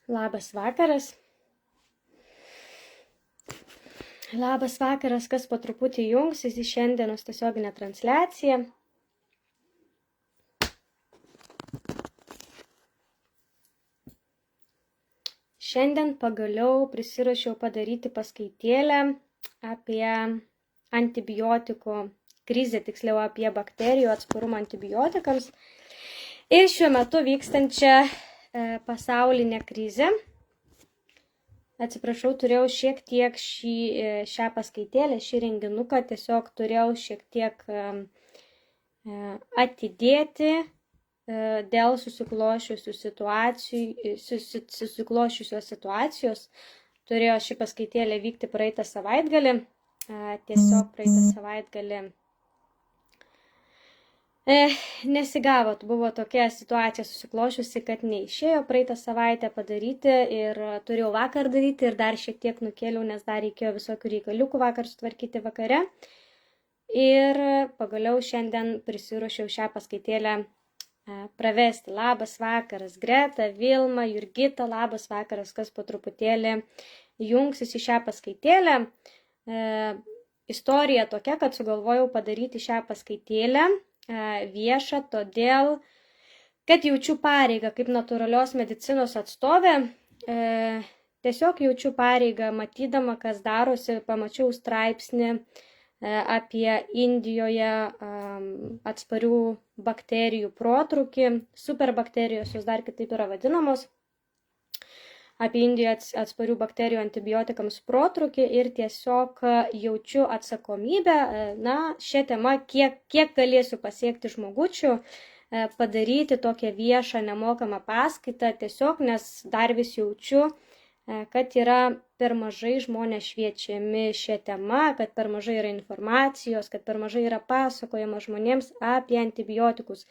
Labas vakaras. Labas vakaras, kas po truputį jungsis į šiandienos tiesioginę transliaciją. Šiandien pagaliau prisiruošiau padaryti paskaitėlę apie antibiotikų krizę, tiksliau apie bakterijų atsparumą antibiotikams ir šiuo metu vykstančią pasaulinę krizę. Atsiprašau, turėjau šiek tiek šią paskaitėlę, šį renginuką, tiesiog turėjau šiek tiek atidėti dėl susiklošiusios situacijos. Turėjo ši paskaitėlė vykti praeitą savaitgalį, tiesiog praeitą savaitgalį nesigavo, buvo tokia situacija susiklošiusi, kad neišėjo praeitą savaitę padaryti ir turėjau vakar daryti ir dar šiek tiek nukėliau, nes dar reikėjo visokių reikaliukų vakar sutvarkyti vakare. Ir pagaliau šiandien prisiruošiau šią paskaitėlę pravesti. Labas vakaras, Greta, Vilma, Jurgita, labas vakaras, kas po truputėlį jungsis į šią paskaitėlę. Istorija tokia, kad sugalvojau padaryti šią paskaitėlę viešą, todėl, kad jaučiu pareigą kaip natūralios medicinos atstovė, tiesiog jaučiu pareigą, matydama, kas darosi, pamačiau straipsnį apie Indijoje atsparių bakterijų protrūkį, superbakterijos, jos dar kitaip yra vadinamos, apie Indijoje atsparių bakterijų antibiotikams protrūkį ir tiesiog jaučiu atsakomybę, šią temą, kiek galėsiu pasiekti žmogučių, padaryti tokią viešą nemokamą paskaitą, tiesiog, nes dar vis jaučiu, kad yra per mažai žmonės šviečiami šią temą, kad per mažai yra informacijos, kad per mažai yra pasakojama žmonėms apie antibiotikus.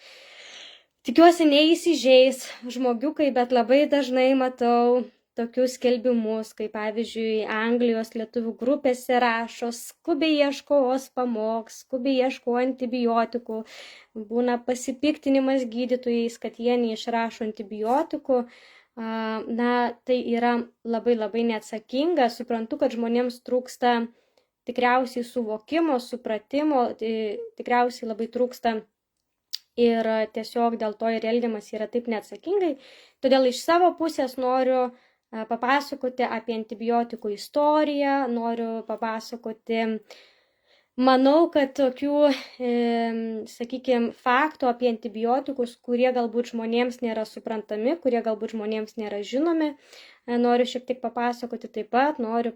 Tikiuosi neįsižeis žmogiukai, bet labai dažnai matau tokius skelbimus, kaip pavyzdžiui Anglijos lietuvių grupėse rašo, skubiai ieško ospamoks, skubiai ieško antibiotikų, būna pasipiktinimas gydytojais, kad jie neišrašo antibiotikų. Tai yra labai neatsakinga. Suprantu, kad žmonėms trūksta tikriausiai suvokimo, supratimo, tikriausiai labai trūksta ir tiesiog dėl to ir elgiamas yra taip neatsakingai. Todėl iš savo pusės noriu papasakoti apie antibiotikų istoriją, noriu papasakoti, manau, kad tokių, faktų apie antibiotikus, kurie galbūt žmonėms nėra suprantami, kurie galbūt žmonėms nėra žinomi, noriu šiek tiek papasakoti taip pat, noriu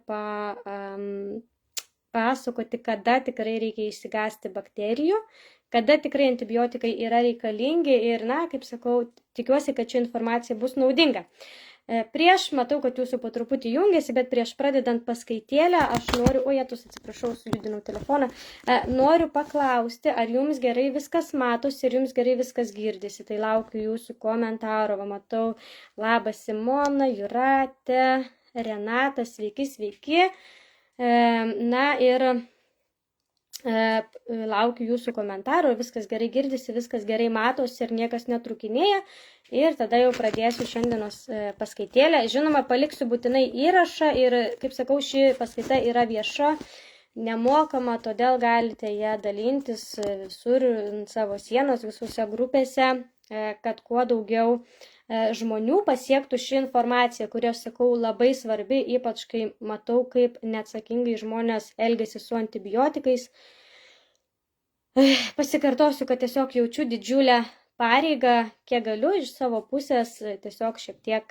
pasakoti, kada tikrai reikia išsigąsti bakterijų, kada tikrai antibiotikai yra reikalingi ir, kaip sakau, tikiuosi, kad ši informacija bus naudinga. Matau, kad jūsų po truputį jungiasi, bet prieš pradedant paskaitėlę, aš noriu, sujudinau telefoną, noriu paklausti, ar jums gerai viskas matosi ir jums gerai viskas girdisi. Tai laukiu jūsų komentaro. Matau, labas Simona, Jūratė, Renata, sveiki. Ir laukiu jūsų komentarų, viskas gerai girdisi, viskas gerai matosi ir niekas netrukinėja. Ir tada jau pradėsiu šiandienos paskaitėlę. Žinoma, paliksiu būtinai įrašą ir, kaip sakau, ši paskaita yra vieša, nemokama, todėl galite ją dalintis visur savo sienos, visose grupėse, kad kuo daugiau žmonių pasiektų ši informacija, kuri, aš sakau, labai svarbi, ypač kai matau, kaip neatsakingai žmonės elgiasi su antibiotikais. Pasikartosiu, kad tiesiog jaučiu didžiulę pareigą, kiek galiu iš savo pusės tiesiog šiek tiek,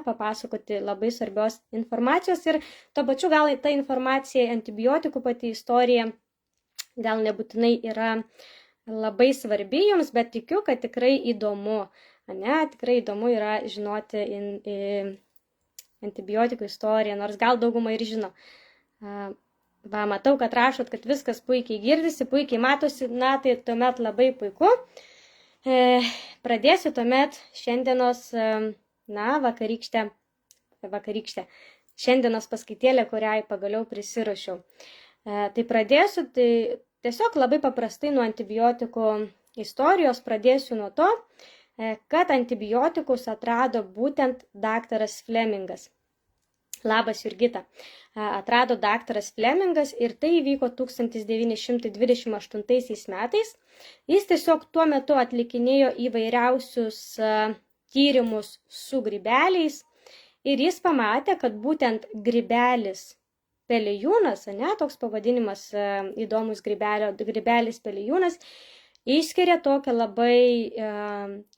papasakoti labai svarbios informacijos ir tuo pačiu gal ta informacija, antibiotikų pati istorija, gal nebūtinai yra labai svarbi jums, bet tikiu, kad tikrai įdomu. Tikrai įdomu yra žinoti antibiotikų istoriją, nors gal daugumą ir žino. Matau, kad rašot, kad viskas puikiai girdisi, puikiai matosi, tai tuomet labai puiku. Pradėsiu tuomet šiandienos, vakarykštę, šiandienos paskaitėlę, kuriai pagaliau prisiruošiau. Tai pradėsiu, tai tiesiog labai paprastai nuo antibiotikų istorijos, pradėsiu nuo to, kad antibiotikus atrado būtent daktaras Flemingas. Labas, Jurgita. Atrado daktaras Flemingas ir tai įvyko 1928 metais. Jis tiesiog tuo metu atlikinėjo įvairiausius tyrimus su grybeliais ir jis pamatė, kad būtent grybelis pelėjūnas, toks pavadinimas įdomus grybelis pelėjūnas, išskiria tokią labai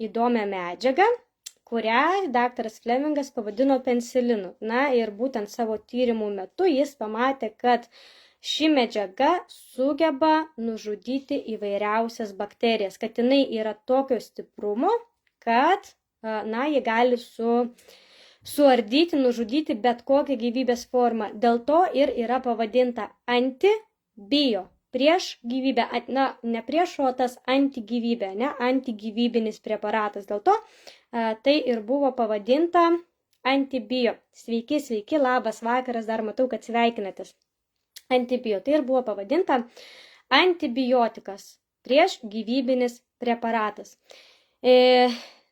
įdomią medžiagą, kurią daktaras Flemingas pavadino penicilinu. Ir būtent savo tyrimų metu jis pamatė, kad ši medžiaga sugeba nužudyti įvairiausias bakterijas, kad jinai yra tokio stiprumo, kad ji gali suardyti, nužudyti bet kokią gyvybės formą. Dėl to ir yra pavadinta antibio. Prieš gyvybę, ne prieš, o tas antigyvybė, antigyvybinis preparatas. Dėl to tai ir buvo pavadinta antibio. Sveiki, labas vakaras, dar matau, kad sveikinatės. Antibio, tai ir buvo pavadinta antibiotikas, prieš gyvybinis preparatas.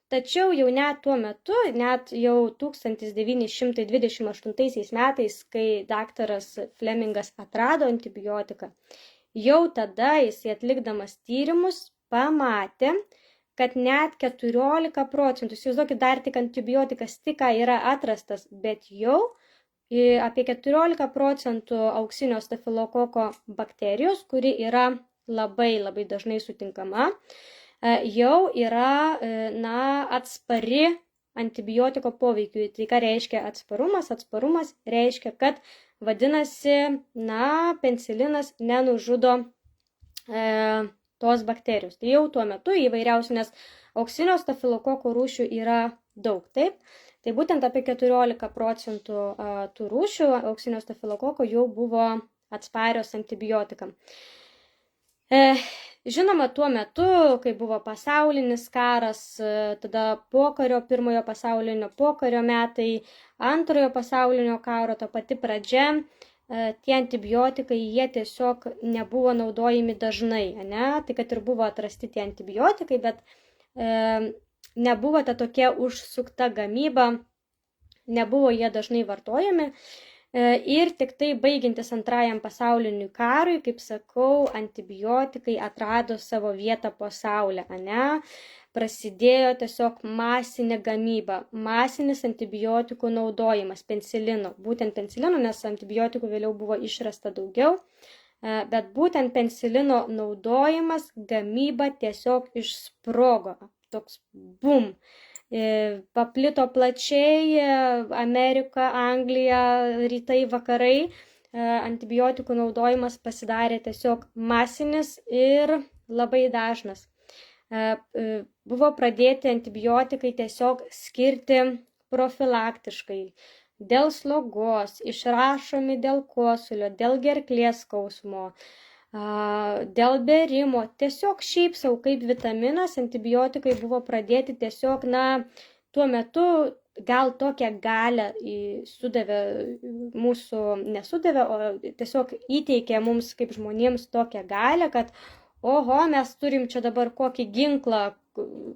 Tačiau jau net tuo metu, net jau 1928 metais, kai daktaras Flemingas atrado antibiotiką, jau tada jis atlikdamas tyrimus pamatė, kad net 14%, įsivaizduokit, dar tik antibiotikas tik yra atrastas, bet jau apie 14% auksinio stafilokoko bakterijos, kuri yra labai dažnai sutinkama, jau yra atspari antibiotiko poveikiui. Tai ką reiškia atsparumas? Atsparumas reiškia, kad vadinasi, penicilinas nenužudo tos bakterijos. Tai jau tuo metu įvairiausių, nes auksinio stafilokoko rūšių yra daug, taip? Tai būtent apie 14% tų rūšių auksinio stafilokoko jau buvo atsparios antibiotikam. Žinoma, tuo metu, kai buvo pasaulinis karas, tada pirmojo pasaulinio pokario metai, antrojo pasaulinio karo, ta pati pradžia, tie antibiotikai, jie tiesiog nebuvo naudojami dažnai, Tai kad ir buvo atrasti tie antibiotikai, bet nebuvo ta tokia užsukta gamyba, nebuvo jie dažnai vartojami. Ir tik tai baigiantis antrajam pasauliniui karui, kaip sakau, antibiotikai atrado savo vietą po saulę, Prasidėjo tiesiog masinė gamyba, masinis antibiotikų naudojimas, penicilino. Būtent penicilino, nes antibiotikų vėliau buvo išrasta daugiau, bet būtent penicilino naudojimas, gamyba tiesiog išsprogo, toks bum. Paplito plačiai Amerika, Anglija, rytai, vakarai, antibiotikų naudojimas pasidarė tiesiog masinis ir labai dažnas. Buvo pradėti antibiotikai tiesiog skirti profilaktiškai, dėl slogos, išrašomi dėl kosulio, dėl gerklės skausmo, dėl bėrimo, tiesiog šiaip sau kaip vitaminas antibiotikai buvo pradėti tiesiog, tuo metu gal tokią galią sudavė mūsų, nesudavė, o tiesiog įteikė mums kaip žmonėms tokią galią, kad mes turim čia dabar kokį ginklą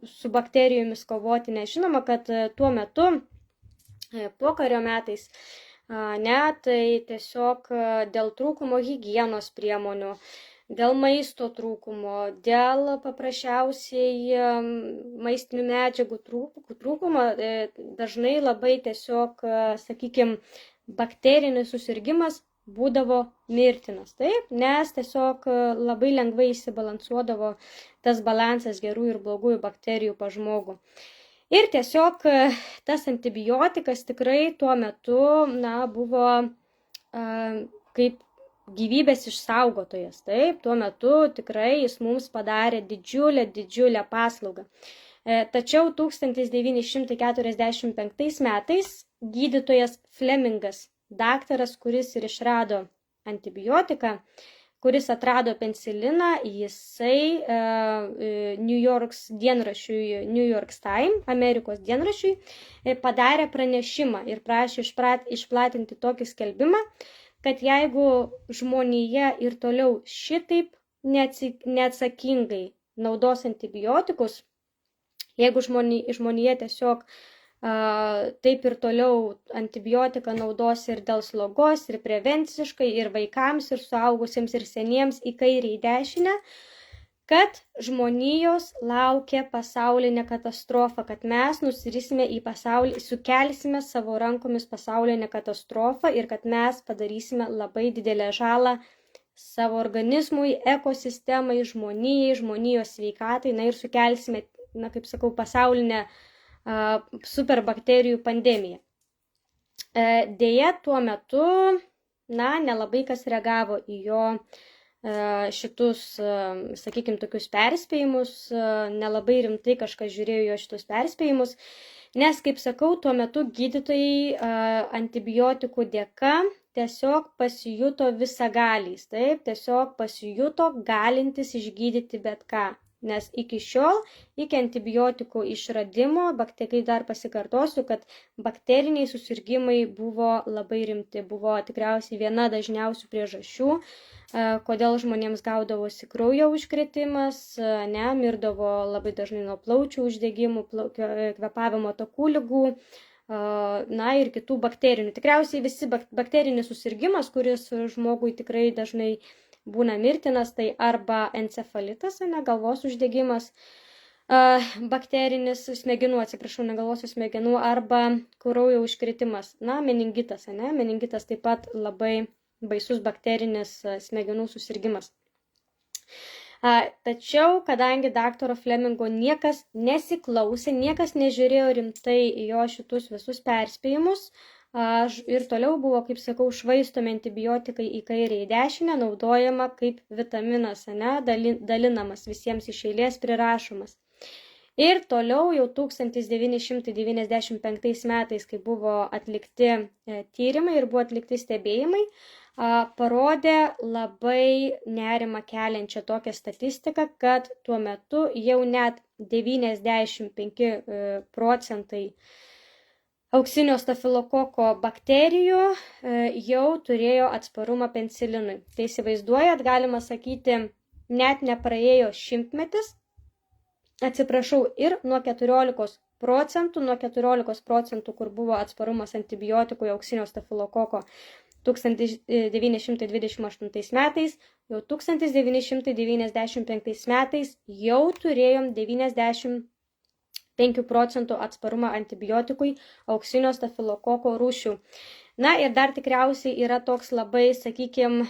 su bakterijomis kovoti, nežinoma, kad tuo metu, pokario metais, tai tiesiog dėl trūkumo higienos priemonių, dėl maisto trūkumo, dėl paprasčiausiai maistinių medžiagų trūkumo, dažnai labai tiesiog, sakykime, bakterinis susirgimas būdavo mirtinas, taip, nes tiesiog labai lengvai išsibalansuodavo tas balansas gerų ir blogųjų bakterijų pas žmogų. Ir tiesiog tas antibiotikas tikrai tuo metu buvo kaip gyvybės išsaugotojas. Taip, tuo metu tikrai jis mums padarė didžiulę paslaugą. Tačiau 1945 metais gydytojas Flemingas, daktaras, kuris ir išrado antibiotiką, kuris atrado peniciliną, jisai New York Times, Amerikos dienraščiui, padarė pranešimą ir prašė išplatinti tokį skelbimą, kad jeigu žmonija ir toliau šitaip neatsakingai naudos antibiotikus, Jeigu žmonija tiesiog taip ir toliau antibiotiką naudos ir dėl slogos, ir prevenciškai, ir vaikams, ir suaugusiems, ir seniems į kairę, į dešinę, kad žmonijos laukia pasaulinė katastrofa, kad mes nusirisime į pasaulį, sukelsime savo rankomis pasaulinę katastrofą ir kad mes padarysime labai didelę žalą savo organizmui, ekosistemai, žmonijos sveikatai, ir sukelsime, kaip sakau, pasaulinę superbakterijų pandemiją. Deja, tuo metu, nelabai kas reagavo į jo šitus, sakykime, tokius perspėjimus, nelabai rimtai kažkas žiūrėjo jo šitus perspėjimus, nes, kaip sakau, tuo metu gydytojai antibiotikų dėka tiesiog pasijuto visagaliais, taip, tiesiog pasijuto galintis išgydyti bet ką. Nes iki šiol, iki antibiotikų išradimo, kai dar pasikartosiu, kad bakteriniai susirgimai buvo labai rimti, buvo tikriausiai viena dažniausių priežasčių, kodėl žmonėms gaudavosi kraujo užkrėtimas, mirdavo labai dažnai nuo plaučių uždegimų, kvėpavimo takų ligų, ir kitų bakterinių. Tikriausiai visi bakterinis susirgimas, kuris žmogui tikrai dažnai būna mirtinas, tai arba encefalitas, galvos uždegimas, bakterinis smegenų, ne galvos smegenų, arba kraujo užkrėtimas, meningitas, meningitas taip pat labai baisus bakterinis smegenų susirgimas. Tačiau, kadangi daktaro Flemingo niekas nesiklausė, niekas nežiūrėjo rimtai į jo šitus visus perspėjimus, ir toliau buvo, kaip sakau, švaistomi antibiotikai į kairę, į dešinę, naudojama kaip vitaminas, dalinamas visiems iš eilės, prirašomas. Ir toliau jau 1995 metais, kai buvo atlikti tyrimai ir buvo atlikti stebėjimai, parodė labai nerimą keliančią tokią statistiką, kad tuo metu jau net 95% auksinio stafilokoko bakterijų jau turėjo atsparumą pencilinui. Tai įsivaizduojat, galima sakyti, net nepraėjo šimtmetis, ir nuo 14 procentų, kur buvo atsparumas antibiotikų auksinio stafilokoko 1928 metais, jau 1995 metais jau turėjom 95 procentų atsparumą antibiotikui auksinio stafilokoko rūšių. Ir dar tikriausiai yra toks labai, sakykime,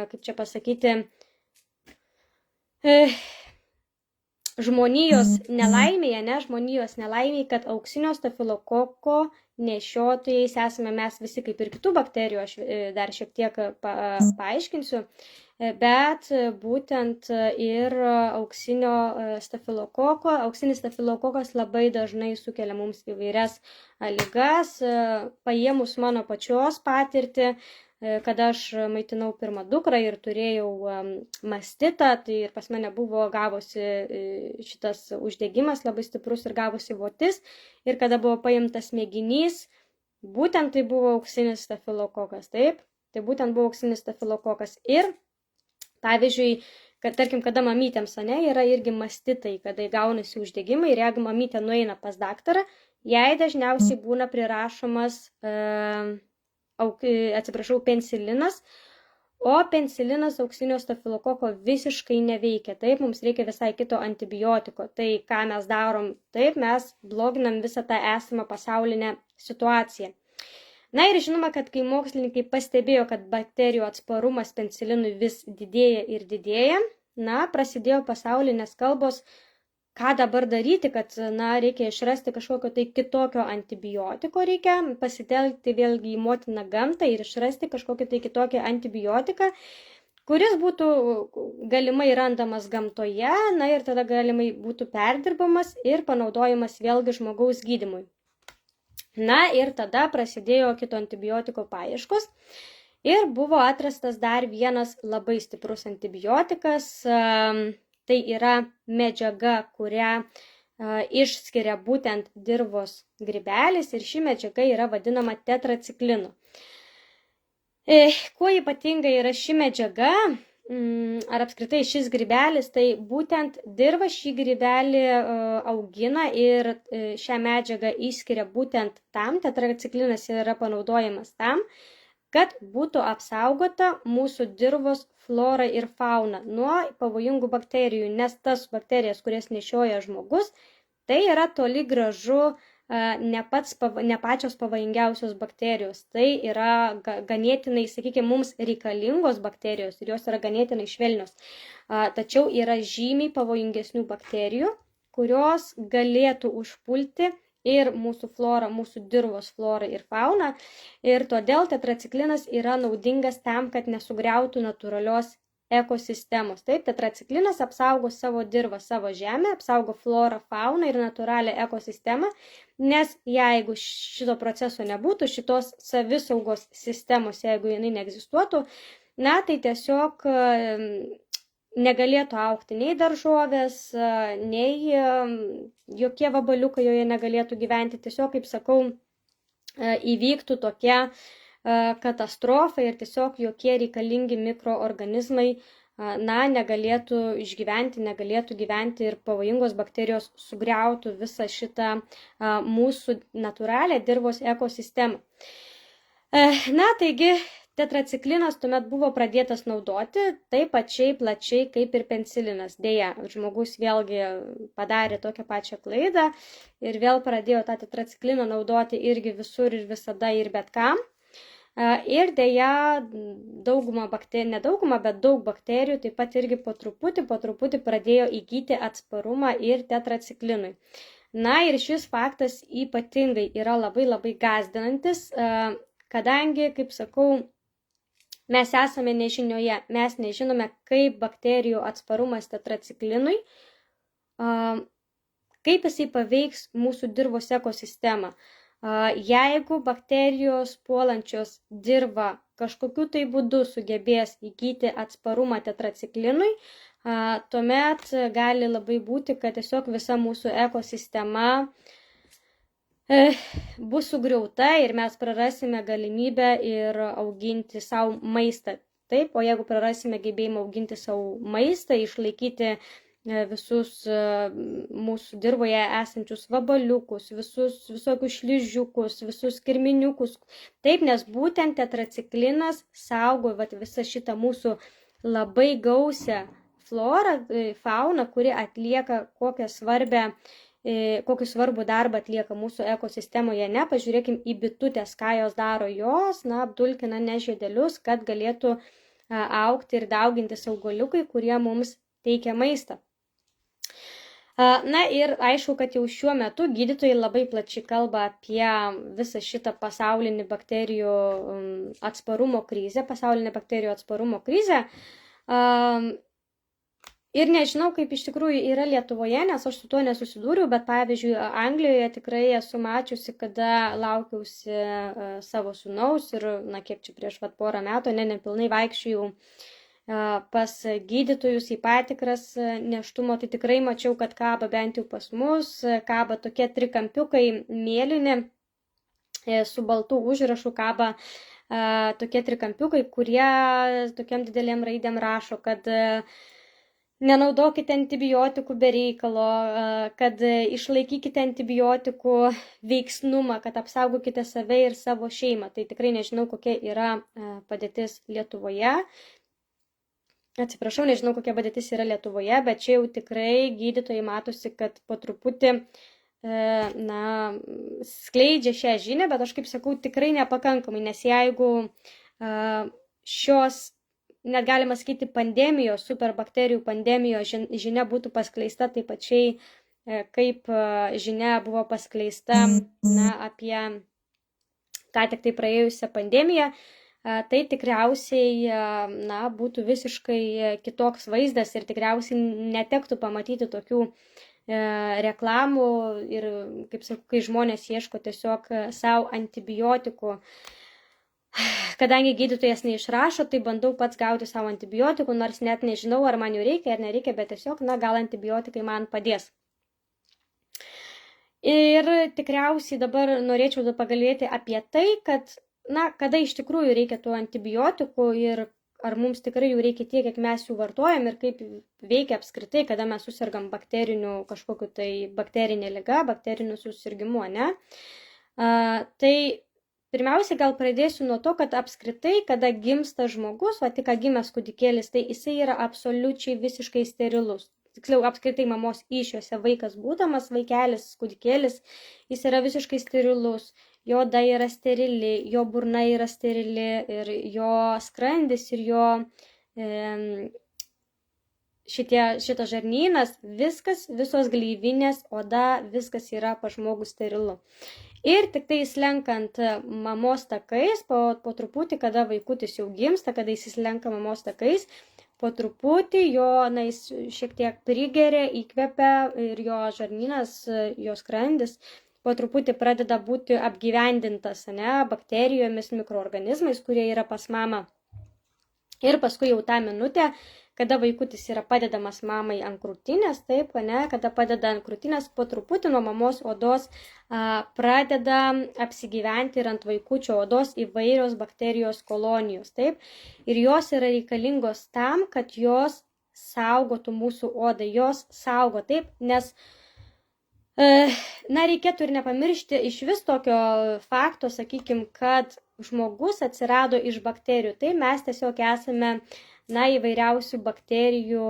kaip čia pasakyti, žmonijos nelaimėje, kad auksinio stafilokoko nešiotojais esame mes visi, kaip ir kitų bakterijų, aš dar šiek tiek paaiškinsiu, bet būtent ir auksinis stafilokokas labai dažnai sukelia mums įvairias ligas. Paėmus mano pačios patirtį, kada aš maitinau pirmą dukrą ir turėjau mastitą, tai ir pas mane buvo gavosi šitas uždegimas labai stiprus ir gavosi votis. Ir kada buvo paimtas mėginys, būtent tai buvo auksinis stafilokokas, taip? Tai būtent buvo auksinis stafilokokas. Ir, pavyzdžiui, tarkim, kada mamytėms yra irgi mastitai, kada gaunasi uždegimai ir jeigu mamytė nueina pas daktarą, jai dažniausiai būna prirašomas penicilinas, o penicilinas auksinio stafilokoko visiškai neveikia. Taip, mums reikia visai kito antibiotiko. Tai ką mes darom? Taip, mes bloginam visą tą esamą pasaulinę situaciją. Ir žinoma, kad kai mokslininkai pastebėjo, kad bakterijų atsparumas penicillinui vis didėja ir didėja, prasidėjo pasaulinės kalbos, ką dabar daryti, kad, reikia išrasti kažkokio tai kitokio antibiotiko, reikia pasitelkti vėlgi į motiną gamtą ir išrasti kažkokį tai kitokį antibiotiką, kuris būtų galimai randamas gamtoje, ir tada galimai būtų perdirbamas ir panaudojamas vėlgi žmogaus gydymui. Ir tada prasidėjo kito antibiotiko paieškos ir buvo atrastas dar vienas labai stiprus antibiotikas. Tai yra medžiaga, kurią išskiria būtent dirvos grybelis ir ši medžiaga yra vadinama tetraciklinu. Kuo ypatinga yra ši medžiaga? ar apskritai šis grybelis, tai būtent dirva šį grybelį augina ir šią medžiagą išskiria būtent tam, tetraciklinas yra panaudojamas tam, kad būtų apsaugota mūsų dirvos flora ir fauna nuo pavojingų bakterijų, nes tas bakterijas, kurias nešioja žmogus, tai yra toli gražu ne pačios pavojingiausios bakterijos. Tai yra ganėtinai, sakykime, mums reikalingos bakterijos ir jos yra ganėtinai švelnios. Tačiau yra žymiai pavojingesnių bakterijų, kurios galėtų užpulti ir mūsų florą, mūsų dirvos florą ir fauną. Ir todėl tetraciklinas yra naudingas tam, kad nesugriautų natūralios ekosistemos. Taip, tetraciklinas apsaugo savo dirvą, savo žemę, apsaugo florą, fauną ir natūralią ekosistemą, nes jeigu šito proceso nebūtų, šitos savisaugos sistemos, jeigu jinai neegzistuotų, na, tai tiesiog negalėtų augti nei daržovės, nei jokie vabaliukai joje negalėtų gyventi. Tiesiog, kaip sakau, įvyktų tokia katastrofa ir tiesiog jokie reikalingi mikroorganizmai negalėtų išgyventi, negalėtų gyventi ir pavojingos bakterijos sugriautų visą šitą mūsų natūralią dirvos ekosistemą. Taigi, tetraciklinas tuomet buvo pradėtas naudoti taip pačiai plačiai kaip ir penicilinas. Deja, žmogus vėlgi padarė tokią pačią klaidą ir vėl pradėjo tą tetracikliną naudoti irgi visur ir visada ir bet kam. Ir deja, daug bakterijų taip pat irgi po truputį pradėjo įgyti atsparumą ir tetraciklinui. Ir šis faktas ypatingai yra labai labai gąsdinantis, kadangi, kaip sakau, mes esame nežinioje, mes nežinome, kaip bakterijų atsparumas tetraciklinui, kaip jisai paveiks mūsų dirvos ekosistemą. Jeigu bakterijos puolančios dirvą kažkokiu tai būdu sugebės įgyti atsparumą tetraciklinui, tuomet gali labai būti, kad tiesiog visa mūsų ekosistema bus sugriauta ir mes prarasime galimybę ir auginti savo maistą. Taip, o jeigu prarasime gebėjimą auginti savo maistą, išlaikyti visus mūsų dirvoje esančius vabaliukus, visokius šližiukus, visus kirminiukus. Taip, nes būtent tetraciklinas saugo visą šitą mūsų labai gausią florą, fauną, kuri atlieka kokį svarbų darbą atlieka mūsų ekosistemoje. Pažiūrėkim į bitutės, ką jos daro. Jos apdulkina žiedelius, kad galėtų augti ir daugintis augaliukai, kurie mums teikia maistą. Ir aišku, kad jau šiuo metu gydytojai labai plačiai kalba apie visą šitą pasaulinį bakterijų atsparumo krizę, Ir nežinau, kaip iš tikrųjų yra Lietuvoje, nes aš su tuo nesusidūriau, bet pavyzdžiui, Anglijoje tikrai esu mačiusi, kada laukiausi savo sūnaus ir, kiek čia prieš porą metų, nepilnai vaikščiojau pas gydytojus į patikras nėštumo, tai tikrai mačiau, kad kaba bent jau pas mus, kaba tokie trikampiukai mėlyni su baltų užrašu, kaba tokie trikampiukai, kurie tokiam didelėm raidėm rašo, kad nenaudokite antibiotikų be reikalo, kad išlaikykite antibiotikų veiksnumą, kad apsaugokite save ir savo šeimą. Tai tikrai nežinau, kokia yra padėtis Lietuvoje. Atsiprašau, nežinau, kokia padėtis yra Lietuvoje, bet čia jau tikrai gydytojai matosi, kad po truputį skleidžia šią žinią, bet aš kaip sakau, tikrai nepakankamai, nes jeigu šios, net galima sakyti, pandemijos, superbakterijų pandemijos žinia būtų paskleista taip pačiai, kaip žinia buvo paskleista apie ką tik tai praėjusią pandemiją, tai tikriausiai būtų visiškai kitoks vaizdas ir tikriausiai netektų pamatyti tokių reklamų ir, kaip sakau, kai žmonės ieško tiesiog savo antibiotikų. Kadangi gydytojas neišrašo, tai bandau pats gauti savo antibiotikų, nors net nežinau, ar man jų reikia ar nereikia, bet tiesiog, gal antibiotikai man padės. Ir tikriausiai dabar norėčiau pagalbėti apie tai, kad kada iš tikrųjų reikia tų antibiotikų ir ar mums tikrai jų reikia tiek, kiek mes jų vartojam ir kaip veikia apskritai, kada mes susirgam kažkokiu tai bakterinė liga, bakteriniu susirgimu, ne? Tai pirmiausia, gal pradėsiu nuo to, kad apskritai, kada gimsta žmogus, tik gimęs kūdikėlis, tai jisai yra absoliučiai visiškai sterilus. Tiksliau, apskritai mamos įsčiose vaikas būdamas, vaikelis, kūdikėlis, jis yra visiškai sterilus. Jo oda yra sterili, jo burna yra sterili ir jo skrandis ir jo šitas žarnynas, visos gleivinės, oda, viskas yra pas žmogų sterilu. Ir tik tai slenkant mamos takais, po truputį, kada vaikutis jau gimsta, kada jis slenka mamos takais, po truputį jis šiek tiek prigeria, įkvepia ir jo žarnynas, jo skrandis po truputį pradeda būti apgyvendintas, bakterijomis, mikroorganizmais, kurie yra pas mamą. Ir paskui jau tą minutę, kada vaikutis yra padedamas mamai ant krūtinės, taip, kada padeda ant krūtinės, po truputį nuo mamos odos pradeda apsigyventi ir ant vaikučio odos įvairios bakterijos kolonijos, taip, ir jos yra reikalingos tam, kad jos saugotų mūsų odą, jos saugo, taip, nes reikėtų ir nepamiršti iš vis tokio fakto, sakykime, kad žmogus atsirado iš bakterijų, tai mes tiesiog esame, įvairiausių bakterijų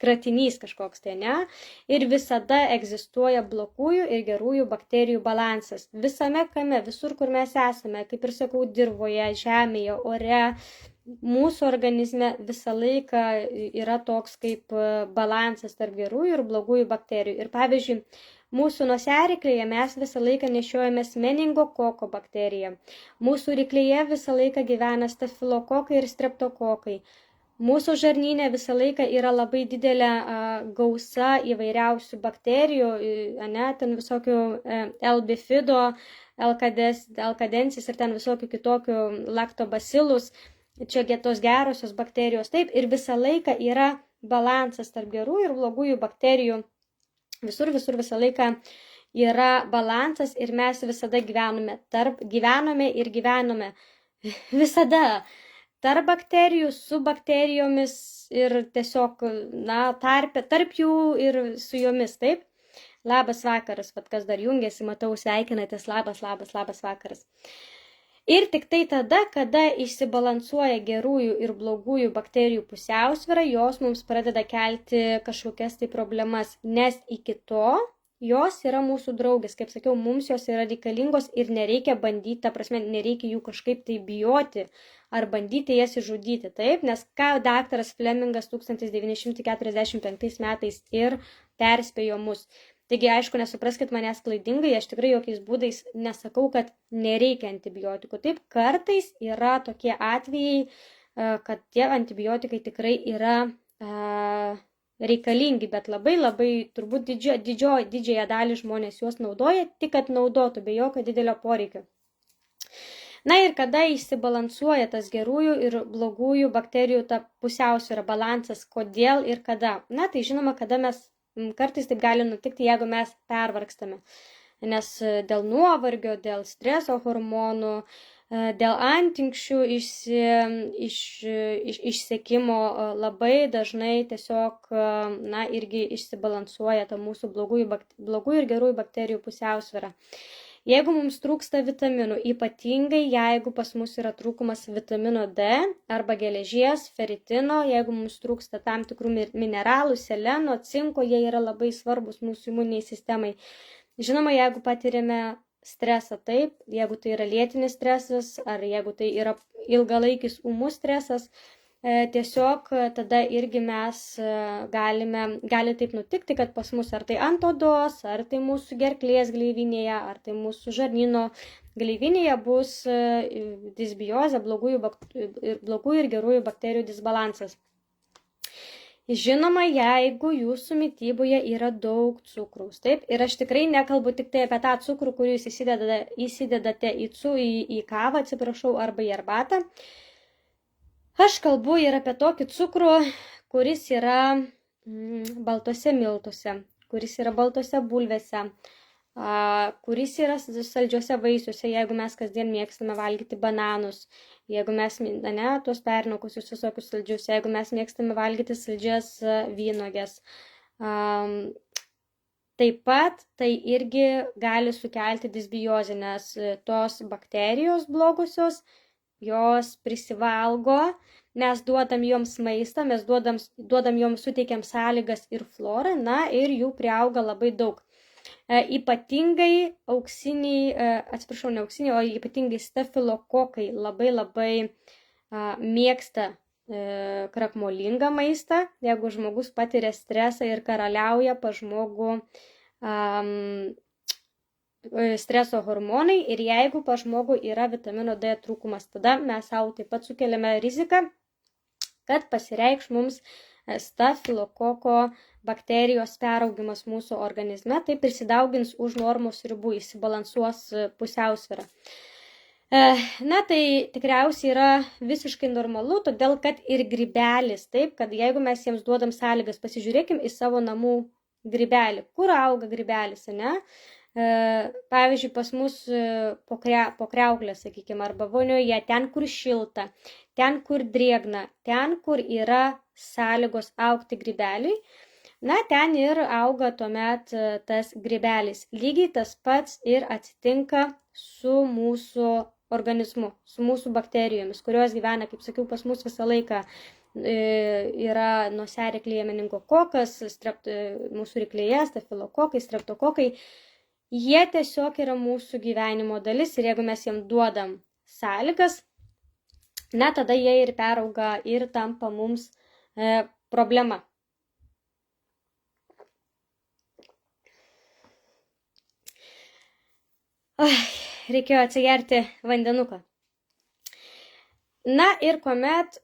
kratinys kažkoks tai, ne? Ir visada egzistuoja blogųjų ir gerųjų bakterijų balansas. Visame kame, visur, kur mes esame, kaip ir sakau, dirvoje, žemėje, ore, mūsų organizme visą laiką yra toks kaip balansas tarp gerųjų ir blogųjų bakterijų. Ir pavyzdžiui, mūsų nosiaryklėje mes visą laiką nešiojamės meningokoko bakteriją. Mūsų ryklėje visą laiką gyvena stafilokokai ir streptokokai. Mūsų žarnyne visą laiką yra labai didelė gausa įvairiausių bakterijų, ten visokių L-bifido, L-cadensis ir ten visokių kitokių laktobacillus. Čia tos gerosios bakterijos, taip, ir visą laiką yra balansas tarp gerųjų ir blogųjų bakterijų. Visur visą laiką yra balansas ir mes visada gyvenome ir gyvenome visada tarp bakterijų, su bakterijomis ir tiesiog, tarp jų ir su jomis, taip. Labas vakaras, kas dar jungiasi, matau, sveikinatės, labas vakaras. Ir tik tai tada, kada išsibalansuoja gerųjų ir blogųjų bakterijų pusiausvyrą, jos mums pradeda kelti kažkokias tai problemas, nes iki to jos yra mūsų draugės. Kaip sakiau, mums jos yra reikalingos ir nereikia bandyti, ta prasme, nereikia jų kažkaip tai bijoti ar bandyti jas išžudyti, taip, nes ką daktaras Flemingas 1945 metais ir perspėjo mus. Taigi, aišku, nesupraskit manęs klaidingai, aš tikrai jokiais būdais nesakau, kad nereikia antibiotikų. Taip, kartais yra tokie atvejai, kad tie antibiotikai tikrai yra reikalingi, bet labai turbūt didžiąją dalį žmonės juos naudoja, tik kad naudotų be jokio didelio poreikio. Ir kada išsibalansuoja tas gerųjų ir blogųjų bakterijų ta pusiausvyrą, balansas, kodėl ir kada? Tai žinoma, kada mes kartais taip gali nutikti, jeigu mes pervargstame, nes dėl nuovargio, dėl streso hormonų, dėl antinksčių išsekimo labai dažnai tiesiog, irgi išsibalansuoja ta mūsų blogųjų ir gerųjų bakterijų pusiausvyrą. Jeigu mums trūksta vitaminų, ypatingai jeigu pas mus yra trūkumas vitamino D arba geležies, feritino, jeigu mums trūksta tam tikrų mineralų, seleno, cinko, jie yra labai svarbus mūsų imuniniai sistemai. Žinoma, jeigu patiriame stresą, taip, jeigu tai yra lėtinis stresas ar jeigu tai yra ilgalaikis ūmus stresas, tiesiog tada irgi mes gali taip nutikti, kad pas mus ar tai ant odos, ar tai mūsų gerklės gleivinėje, ar tai mūsų žarnyno gleivinėje bus disbiozė, blogųjų ir gerųjų bakterijų disbalansas. Žinoma, jeigu jūsų mityboje yra daug cukraus, taip, ir aš tikrai nekalbu tik tai apie tą cukrų, kurį jūs įsidedate į kavą, arba į arbatą. Aš kalbu ir apie tokį cukrų, kuris yra baltose miltuose, kuris yra baltose bulvėse, kuris yra saldžiuose vaisiuose, jeigu mes kasdien mėgstame valgyti bananus. jeigu mes, ne, tuos pernaukusius visokius saldžius, jeigu mes mėgstame valgyti saldžias vynuogės. Taip pat tai irgi gali sukelti disbiozę, nes tos bakterijos blogusios, jos prisivalgo, mes duodam joms maistą, mes duodam joms, suteikiam sąlygas ir florą, na ir jų priauga labai daug. Ypatingai ypatingai stafilokokai labai mėgsta krakmolingą maistą, jeigu žmogus patiria stresą ir karaliauja pas žmogų streso hormonai ir jeigu pas žmogų yra vitamino D trūkumas, tada mes savo taip pat sukeliame riziką, kad pasireikš mums stafilokoko bakterijos peraugimas mūsų organizme, tai prisidaugins už normos ribų, įsibalansuos pusiausvyrą. Na, tai tikriausiai yra visiškai normalu, todėl kad ir grybelis, taip, kad jeigu mes jiems duodam sąlygas, pasižiūrėkim į savo namų grybelį, kur auga grybelis, ne? Pavyzdžiui, pas mus po kriauklę, sakykime, arba vonioje, ten, kur šilta, ten, kur drėgna, ten, kur yra sąlygos augti grybeliui, na, ten ir auga tuomet tas grybelis. Lygiai tas pats ir atsitinka su mūsų organizmu, su mūsų bakterijomis, kurios gyvena, kaip sakiau, pas mus visą laiką yra nosiaryklėje meningokokas, mūsų ryklėje stafilokokai, streptokokai. Jie tiesiog yra mūsų gyvenimo dalis ir jeigu mes jiems duodam sąlygas, na, tada jie ir perauga ir tampa mums problema. Reikėjo atsigerti vandenuką. Na ir kuomet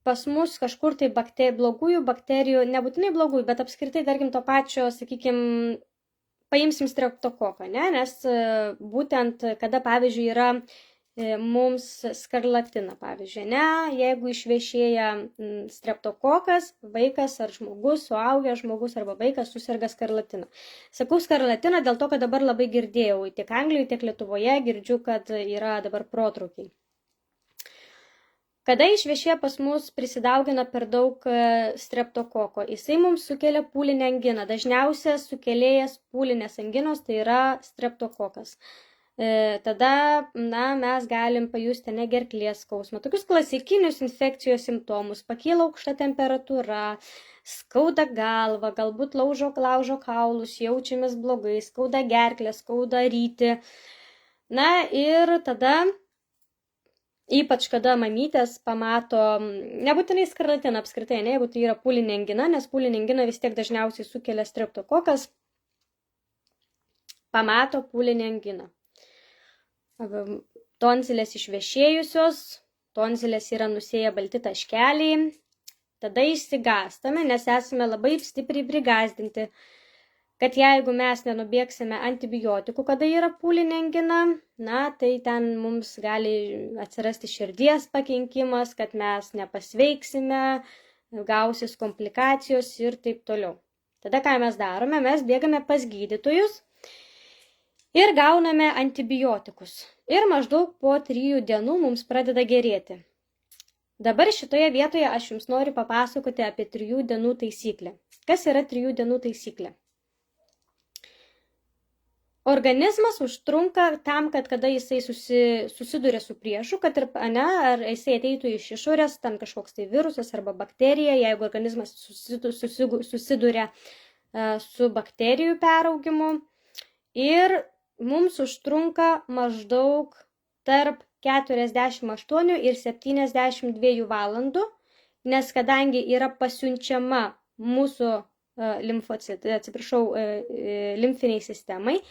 pas mus kažkur tai blogųjų bakterijų, nebūtinai blogųjų, bet apskritai, tarkim, to pačio, sakykime, paimsim streptokoką, ne? Nes būtent kada, pavyzdžiui, yra mums skarlatina, pavyzdžiui, ne? Jeigu išvešėja streptokokas, vaikas ar žmogus, suaugęs žmogus arba vaikas susirga skarlatina. Sakau skarlatina dėl to, kad dabar labai girdėjau, tiek Anglijoje, tiek Lietuvoje girdžiu, kad yra dabar protrūkiai. Kada išvešėja pas mus prisidaugina per daug streptokoko, jisai mums sukelia pūlinę anginą. Dažniausias sukėlėjas pūlinės anginos tai yra streptokokas. Tada, na, mes galim pajusti gerklės skausmą, tokius klasikinius infekcijos simptomus, pakyla aukšta temperatūra, skauda galva, galbūt laužo kaulus, jaučiamės blogai, skauda gerklę, skauda ryti. Na ir tada ypač kada mamytės pamato, nebūtinai skarlatiną apskritai, ne, jeigu tai yra pūlinė angina, nes pūlinė angina vis tiek dažniausiai sukelia streptokokas, pamato pūlinę anginą. Tonzilės išvešėjusios, tonzilės yra nusėję balti taškeliai, tada išsigąstame, nes esame labai stipriai prigazdinti, kad jeigu mes nenubėgsime antibiotikų, kada yra pūlinė angina, na, tai ten mums gali atsirasti širdies pakenkimas, kad mes nepasveiksime, gausis komplikacijos ir taip toliau. Tada ką mes darome? Mes bėgame pas gydytojus ir gauname antibiotikus. Ir maždaug po 3 dienų mums pradeda gerėti. Dabar šitoje vietoje aš jums noriu papasakoti apie 3 dienų taisyklę. Kas yra 3 dienų taisyklė? Organizmas užtrunka tam, kad kada jisai susiduria su priešu, kad ir, ne, ar jisai ateitų iš išorės, ten kažkoks tai virusas arba bakterija, jeigu organizmas susiduria su bakterijų peraugimu. Ir mums užtrunka maždaug tarp 48 ir 72 valandų, nes kadangi yra pasiunčiama mūsų limfiniai sistemai,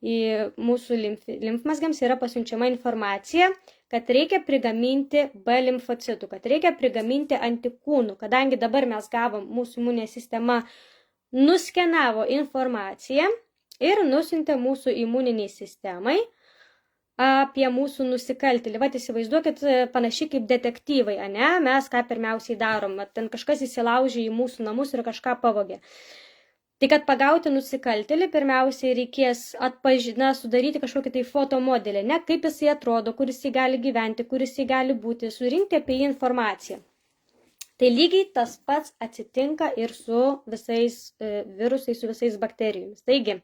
mūsų limfmazgiams yra pasiunčiama informacija, kad reikia prigaminti B limfocitų, kad reikia prigaminti antikūnų, kadangi dabar mes gavom, mūsų imuninė sistema nuskenavo informaciją ir nusintė mūsų imuniniai sistemai apie mūsų nusikaltėlį. Vat įsivaizduokit panašiai kaip detektyvai, ane? Mes ką pirmiausiai darom, ten kažkas įsilaužė į mūsų namus ir kažką pavogė. Tai kad pagauti nusikaltėlį, pirmiausiai reikės sudaryti kažkokį tai fotomodelį, ne kaip jisai atrodo, kur jisai gali gyventi, kur jisai gali būti, surinkti apie jį informaciją. Tai lygiai tas pats atsitinka ir su visais virusais, su visais bakterijomis. Taigi,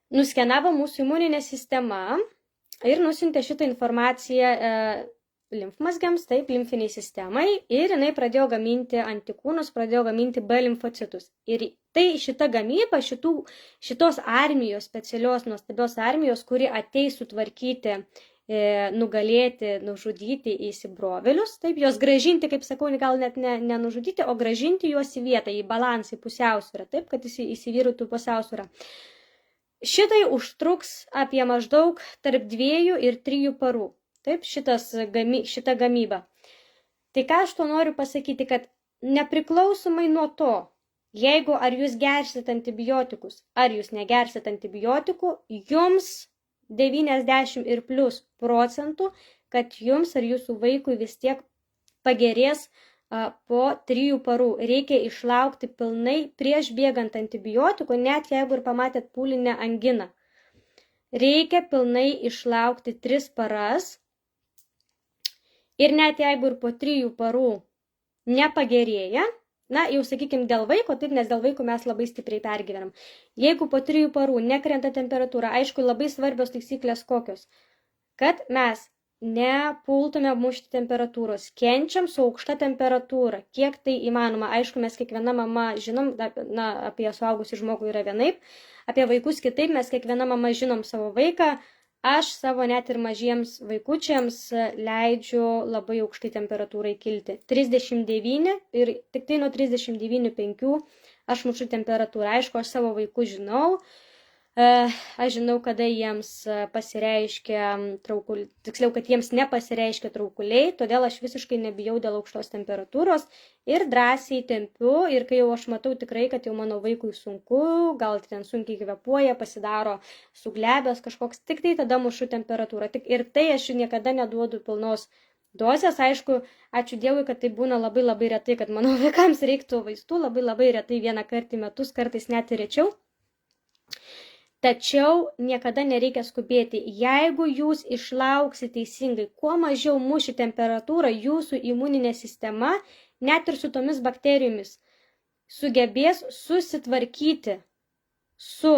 nuskenavo mūsų imuninė sistema ir nusintė šitą informaciją limfmazgiams, taip, limfiniai sistemai, ir jinai pradėjo gaminti antikūnus, pradėjo gaminti B limfocitus. Ir tai šita gamyba, šitos armijos, specialios, nuostabios armijos, kuri ateis sutvarkyti, nugalėti, nužudyti įsibrovėlius, taip, jos gražinti, kaip sakau, gal net nenužudyti, o gražinti juos į vietą, į balansą, į pusiausvyrą, taip, kad įsivyrautų pusiausvyrą. Šitai užtruks apie maždaug tarp 2 ir 3 parų. Taip, šita gamyba. Tai ką aš to noriu pasakyti, kad nepriklausomai nuo to, jeigu ar jūs gersit antibiotikus, ar jūs negersit antibiotikų, jums 90 ir plus procentų, kad jums ar jūsų vaikui vis tiek pagerės po 3 parų. Reikia išlaukti pilnai prieš bėgant antibiotikų, net jeigu ir pamatėt pūlinę anginą. Reikia pilnai išlaukti 3 paras. Ir net jeigu ir po 3 parų nepagerėja, na, jau sakykime dėl vaiko, taip, nes dėl vaiko mes labai stipriai pergyvenam. Jeigu po 3 parų nekrenta temperatūra, aišku, labai svarbios taisyklės kokios, kad mes nepultume mušti temperatūros, kenčiam su aukšta temperatūra, kiek tai įmanoma. Aišku, mes kiekviena mama žinom, na, apie suaugusį žmogų yra vienaip, apie vaikus kitaip, mes kiekviena mama žinom savo vaiką. Aš savo net ir mažiems vaikučiams leidžiu labai aukštai temperatūrai kilti. 39 ir tik tai nuo 39,5 aš mušu temperatūrą. Aišku, aš savo vaikus žinau. Aš žinau, kada jiems pasireiškia traukuliai, tiksliau, kad jiems nepasireiškia traukuliai, todėl aš visiškai nebijau dėl aukštos temperatūros ir drąsiai tempiu, ir kai jau aš matau tikrai, kad jau mano vaikui sunku, gal ten sunkiai kvėpuoja, pasidaro suglebęs kažkoks, tik tai tada mušu temperatūrą. Ir tai aš niekada neduodu pilnos dozės. Aišku, ačiū Dievui, kad tai būna labai labai retai, kad mano vaikams reiktų vaistų, labai retai, vieną kartą į metus, kartais net ir rečiau. Tačiau niekada nereikia skubėti. Jeigu jūs išlauksit teisingai, kuo mažiau muši temperatūrą, jūsų imuninė sistema, net ir su tomis bakterijomis, sugebės susitvarkyti su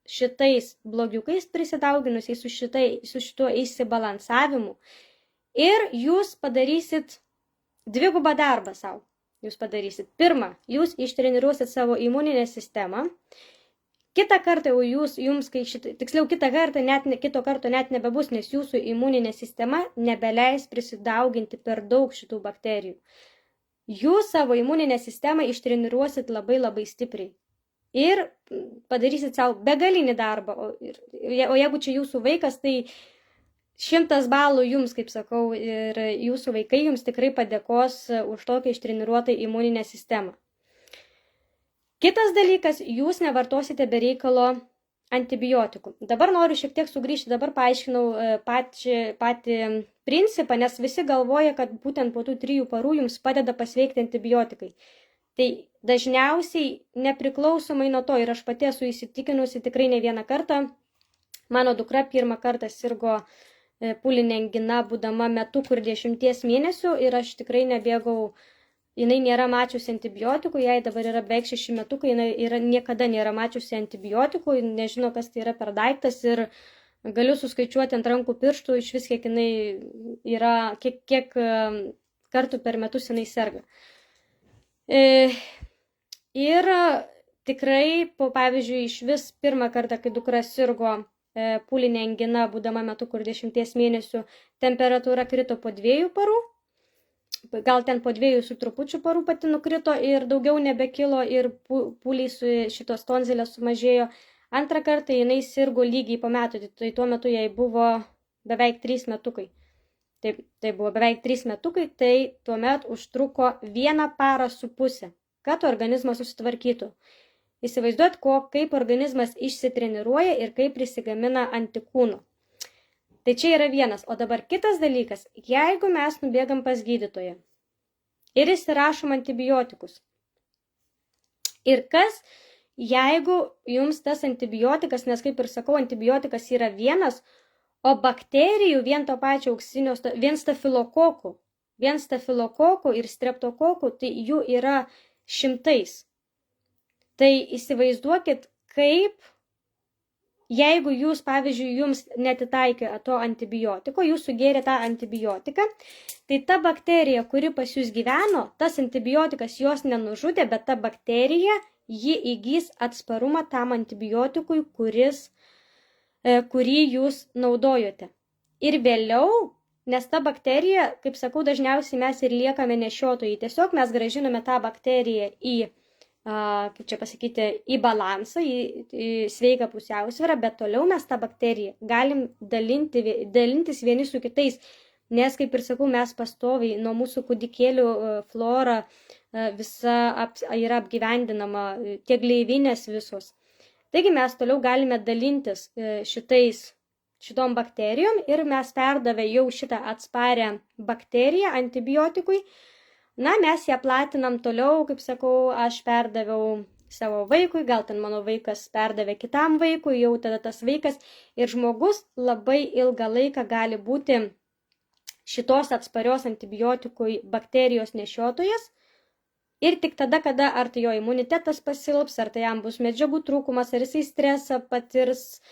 šitais blogiukais prisidauginusiais, su šituo išsibalansavimu. Ir jūs padarysit dvigubą darbą savo. Jūs padarysit. Pirma, jūs ištreniruosit savo imuninę sistemą. Kitą kartą kitą kartą kito karto net nebebus, nes jūsų imuninė sistema nebeleis prisidauginti per daug šitų bakterijų. Jūs savo imuninę sistemą ištreniruosit labai stipriai. Ir padarysit savo begalinį darbą. O jeigu čia jūsų vaikas, tai 100 balų jums, kaip sakau, ir jūsų vaikai jums tikrai padėkos už tokią ištreniruotą imuninę sistemą. Kitas dalykas, jūs nevartosite be reikalo antibiotikų. Dabar noriu šiek tiek sugrįžti, dabar paaiškinau patį principą, nes visi galvoja, kad būtent po tų 3 parų jums padeda pasveikti antibiotikai. Tai dažniausiai nepriklausomai nuo to, ir aš pati esu įsitikinusi tikrai ne vieną kartą, mano dukra 1 kartą sirgo pūline angina, būdama metukų ir 10 mėnesių, ir aš tikrai nebėgau. Jinai nėra mačiusi antibiotikų, jai dabar yra beveik 6 metukai, jinai niekada nėra mačiusi antibiotikų, nežino, kas tai yra per daiktas, ir galiu suskaičiuoti ant rankų pirštų iš vis, kiek jinai yra, kiek kartų per metus jinai serga. Ir tikrai, pavyzdžiui, iš vis 1 kartą, kai dukra sirgo pūline angina, būdama metukų ir 10 mėnesių, temperatūra krito po 2 parų. Gal ten po 2 su trupučiu parų pati nukrito ir daugiau nebekilo, ir pūliai su šitos tonzilės sumažėjo. 2 kartą jinai sirgo lygiai po metų, tai tuo metu jai buvo beveik 3 metukai. Tai buvo beveik 3 metukai, tai tuomet užtruko 1,5 parą, kad organizmas susitvarkytų. Įsivaizduot, kaip organizmas išsitreniruoja ir kaip prisigamina antikūnų. Tai čia yra vienas. O dabar kitas dalykas, jeigu mes nubėgam pas gydytoją ir įsirašom antibiotikus, ir kas jeigu jums tas antibiotikas, nes kaip ir sakau, antibiotikas yra vienas, o bakterijų vien to pačio auksinio, vien stafilokokų ir streptokokų, tai jų yra šimtais. Tai įsivaizduokit, kaip, jeigu jūs, pavyzdžiui, jums netitaikė to antibiotiko, jūs sugėrė tą antibiotiką, tai ta bakterija, kuri pas jūs gyveno, tas antibiotikas jos nenužudė, bet ta bakterija, ji įgys atsparumą tam antibiotikui, kurį jūs naudojote. Ir vėliau, nes ta bakterija, kaip sakau, dažniausiai mes ir liekame nešiotojai. Tiesiog mes grąžiname tą bakteriją į balansą, į sveiką pusiausvyrą, bet toliau mes tą bakteriją galim dalintis vieni su kitais, nes, kaip ir sakau, mes pastoviai nuo mūsų kūdikėlių flora visa yra apgyvendinama, tiek gleivinės visos. Taigi mes toliau galime dalintis šitom bakterijom ir mes perdavę jau šitą atsparę bakteriją antibiotikui. Mes ją platinam toliau, kaip sakau, aš perdaviau savo vaikui, gal ten mano vaikas perdavė kitam vaikui, jau tada tas vaikas ir žmogus labai ilgą laiką gali būti šitos atsparios antibiotikui bakterijos nešiotojas ir tik tada, kada ar tai jo imunitetas pasilps, ar tai jam bus medžiagų trūkumas, ar jisai stresą patirs,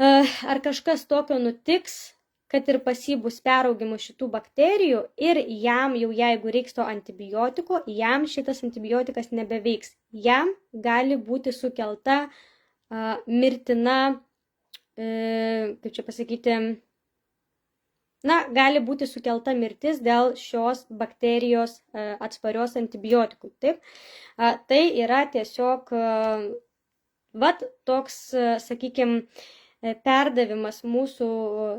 ar kažkas tokio nutiks, kad ir pas jį bus peraugimų šitų bakterijų ir jam jau jeigu reiks to antibiotiko, jam šitas antibiotikas nebeveiks. Jam gali būti sukelta mirtina, kaip čia pasakyti, gali būti sukelta mirtis dėl šios bakterijos atsparios antibiotikui. Taip? Tai yra tiesiog toks, sakykime, perdavimas mūsų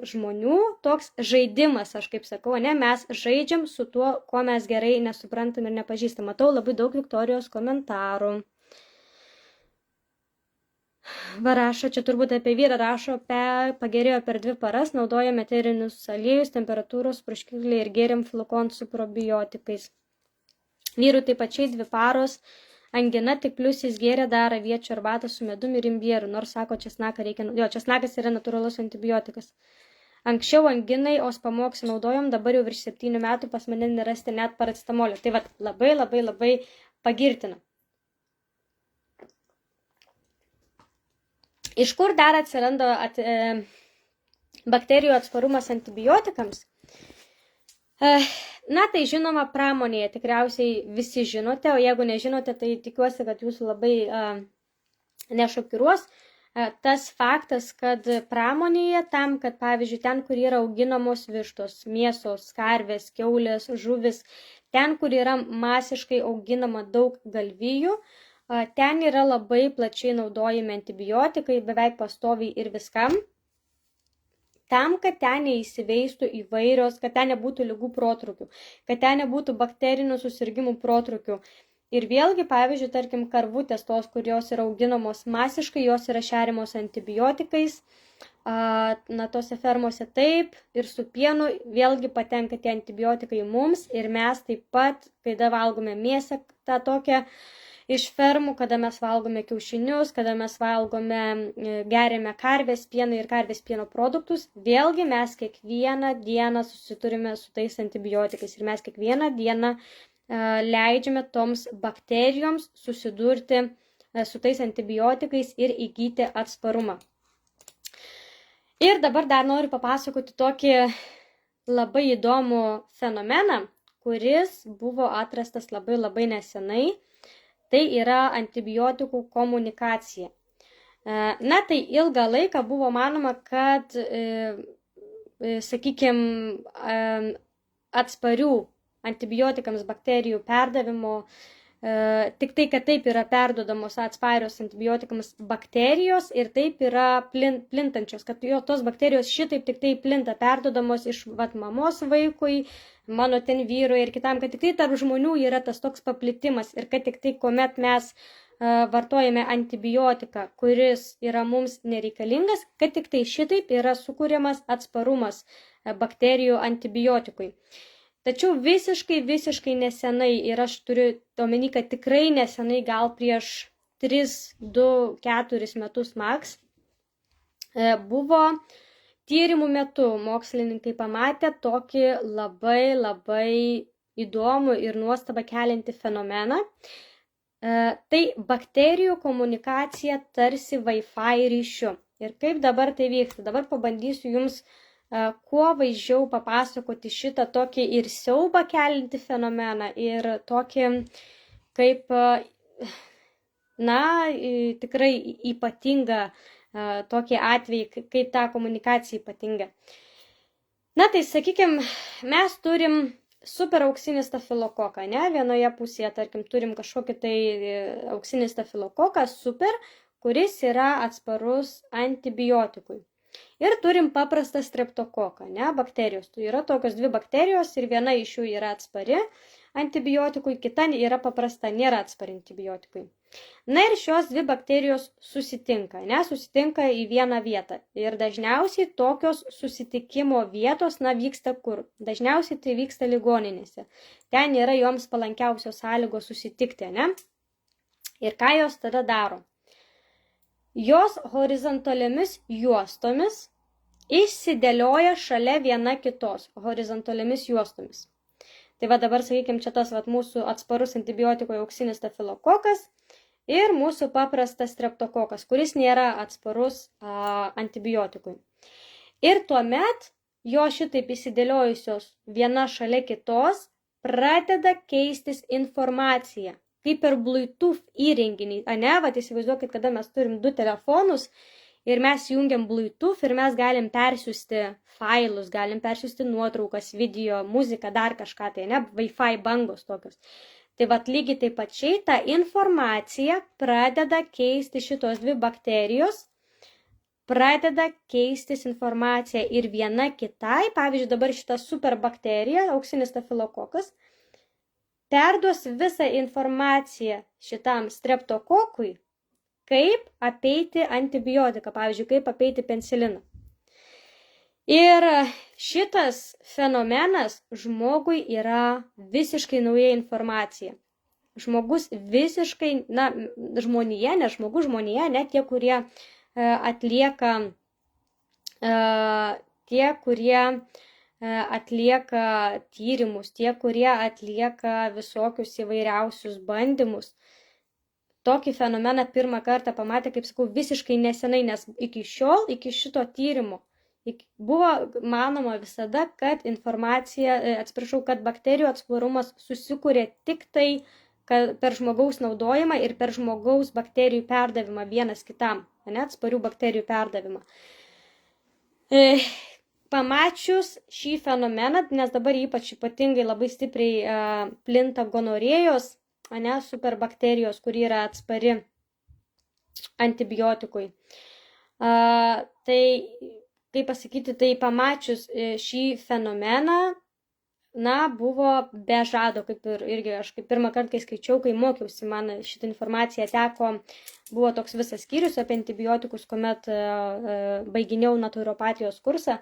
žmonių, toks žaidimas, aš kaip sakau, mes žaidžiam su tuo, ko mes gerai nesuprantam ir nepažįstam. Matau labai daug Viktorijos komentarų. Rašo, čia turbūt apie vyrą rašo, pagerėjo per 2 paras, naudojame eterinius aliejus, temperatūros purškikliai ir gėrėm flakon su probiotikais. Vyrui taip pačiai 2 paros. Angina, tik plius jis gėrė dar aviečių arbatą su medumi ir imbieru, nors sako, česnaką reikia, česnakas yra natūralus antibiotikas. Anksčiau anginai ospamoksį naudojom, dabar jau virš 7 metų pas mane nerasti net paracetamolio. Tai labai pagirtina. Iš kur dar atsiranda bakterijų atsparumas antibiotikams? Tai žinoma, pramonėje tikriausiai visi žinote, o jeigu nežinote, tai tikiuosi, kad jūsų labai nešokiruos tas faktas, kad pramonėje tam, kad pavyzdžiui ten, kur yra auginamos vištos, mėsos, karvės, kiaulės, žuvis, ten, kur yra masiškai auginama daug galvijų, ten yra labai plačiai naudojami antibiotikai, beveik pastoviai ir viskam. Tam, kad ten neįsiveistų įvairios, kad ten nebūtų ligų protrukių, kad ten nebūtų bakterinių susirgimų protrukių. Ir vėlgi, pavyzdžiui, tarkim, karvutės tos, kurios yra auginamos masiškai, jos yra šeriamos antibiotikais, tose fermose taip, ir su pienu vėlgi patenka tie antibiotikai mums ir mes taip pat, kai valgome mėsą tą tokią, iš fermų, kada mes valgome kiaušinius, kada mes geriame karvės pieną ir karvės pieno produktus, vėlgi mes kiekvieną dieną susiturime su tais antibiotikais ir mes kiekvieną dieną leidžiame toms bakterijoms susidurti su tais antibiotikais ir įgyti atsparumą. Ir dabar dar noriu papasakoti tokį labai įdomų fenomeną, kuris buvo atrastas labai nesenai. Tai yra antibiotikų komunikacija. Tai ilgą laiką buvo manoma, kad, sakykime, atsparių antibiotikams bakterijų perdavimo, tik tai, kad taip yra perduodamos atsparios antibiotikams bakterijos ir taip yra plintančios, kad tos bakterijos šitaip tik tai plinta, perduodamos iš mamos vaikui, mano ten vyrui ir kitam, kad tik tai tarp žmonių yra tas toks paplitimas ir kad tik tai, kuomet mes vartojame antibiotiką, kuris yra mums nereikalingas, kad tik tai šitaip yra sukūriamas atsparumas bakterijų antibiotikui. Tačiau visiškai nesenai, ir aš turiu omeny, kad tikrai nesenai, gal prieš 3-4 metus max, buvo tyrimų metu mokslininkai pamatė tokį labai įdomų ir nuostabą keliantį fenomeną. Tai bakterijų komunikacija tarsi Wi-Fi ryšiu. Ir kaip dabar tai vyksta? Dabar pabandysiu jums kuo vaizdžiau papasakoti šitą tokį ir siaubą keliantį fenomeną, ir tokį kaip, tikrai ypatingą tokį atvejį, kai ta komunikacija ypatinga. Tai sakykime, mes turim super auksinį stafilokoką, ne? Vienoje pusėje, tarkim, turim kažkokį tai auksinį stafilokoką super, kuris yra atsparus antibiotikui. Ir turim paprastą streptokoką, ne? Bakterijos. Tai yra tokios dvi bakterijos ir viena iš jų yra atspari antibiotikui, kita yra paprasta, nėra atspari antibiotikui. Ir šios dvi bakterijos susitinka į vieną vietą. Ir dažniausiai tokios susitikimo vietos, vyksta kur? Dažniausiai tai vyksta ligoninėse. Ten yra joms palankiausios sąlygos susitikti, ne? Ir ką jos tada daro? Jos horizontaliomis juostomis išsidėlioja šalia viena kitos horizontaliomis juostomis. Tai va dabar, sakykime, čia tas mūsų atsparus antibiotikui auksinis stafilokokas ir mūsų paprastas streptokokas, kuris nėra atsparus antibiotikui. Ir tuomet jo šitaip įsidėliojusios viena šalia kitos pradeda keistis informacija. Kaip per Bluetooth įrenginį, įsivaizduokit, kada mes turim 2 telefonus ir mes jungiam Bluetooth ir mes galim persiųsti failus, galim persiųsti nuotraukas, video, muziką, dar kažką, Wi-Fi bangos tokios. Tai lygiai taip pačiai ta informacija pradeda keisti šitos dvi bakterijos, pradeda keistis informacija ir viena kitai, pavyzdžiui, dabar šita superbakterija, auksinis stafilokokas, perduos visą informaciją šitam streptokokui, kaip apeiti antibiotiką, pavyzdžiui, kaip apeiti peniciliną. Ir šitas fenomenas žmogui yra visiškai nauja informacija. Žmogus visiškai, žmonija, ne žmogus, žmonija, ne tie, kurie atlieka tyrimus, tie, kurie atlieka visokius įvairiausius bandymus. Tokį fenomeną pirmą kartą pamatė, kaip sakau, visiškai nesenai, nes iki šito tyrimo buvo manoma visada, kad kad bakterijų atsparumas susikūrė tik tai per žmogaus naudojimą ir per žmogaus bakterijų perdavimą vienas kitam, atsparių bakterijų perdavimą. Pamačius šį fenomeną, nes dabar ypatingai labai stipriai plinta gonorėjos, superbakterijos, kuri yra atspari antibiotikui. Tai, kaip pasakyti, tai pamačius šį fenomeną, buvo be žado, kaip ir irgi aš kaip pirmą kartą, kai skaičiau, kai mokiausi, man šitą informaciją teko, buvo toks visas skyrius apie antibiotikus, kuomet baiginėjau naturopatijos kursą.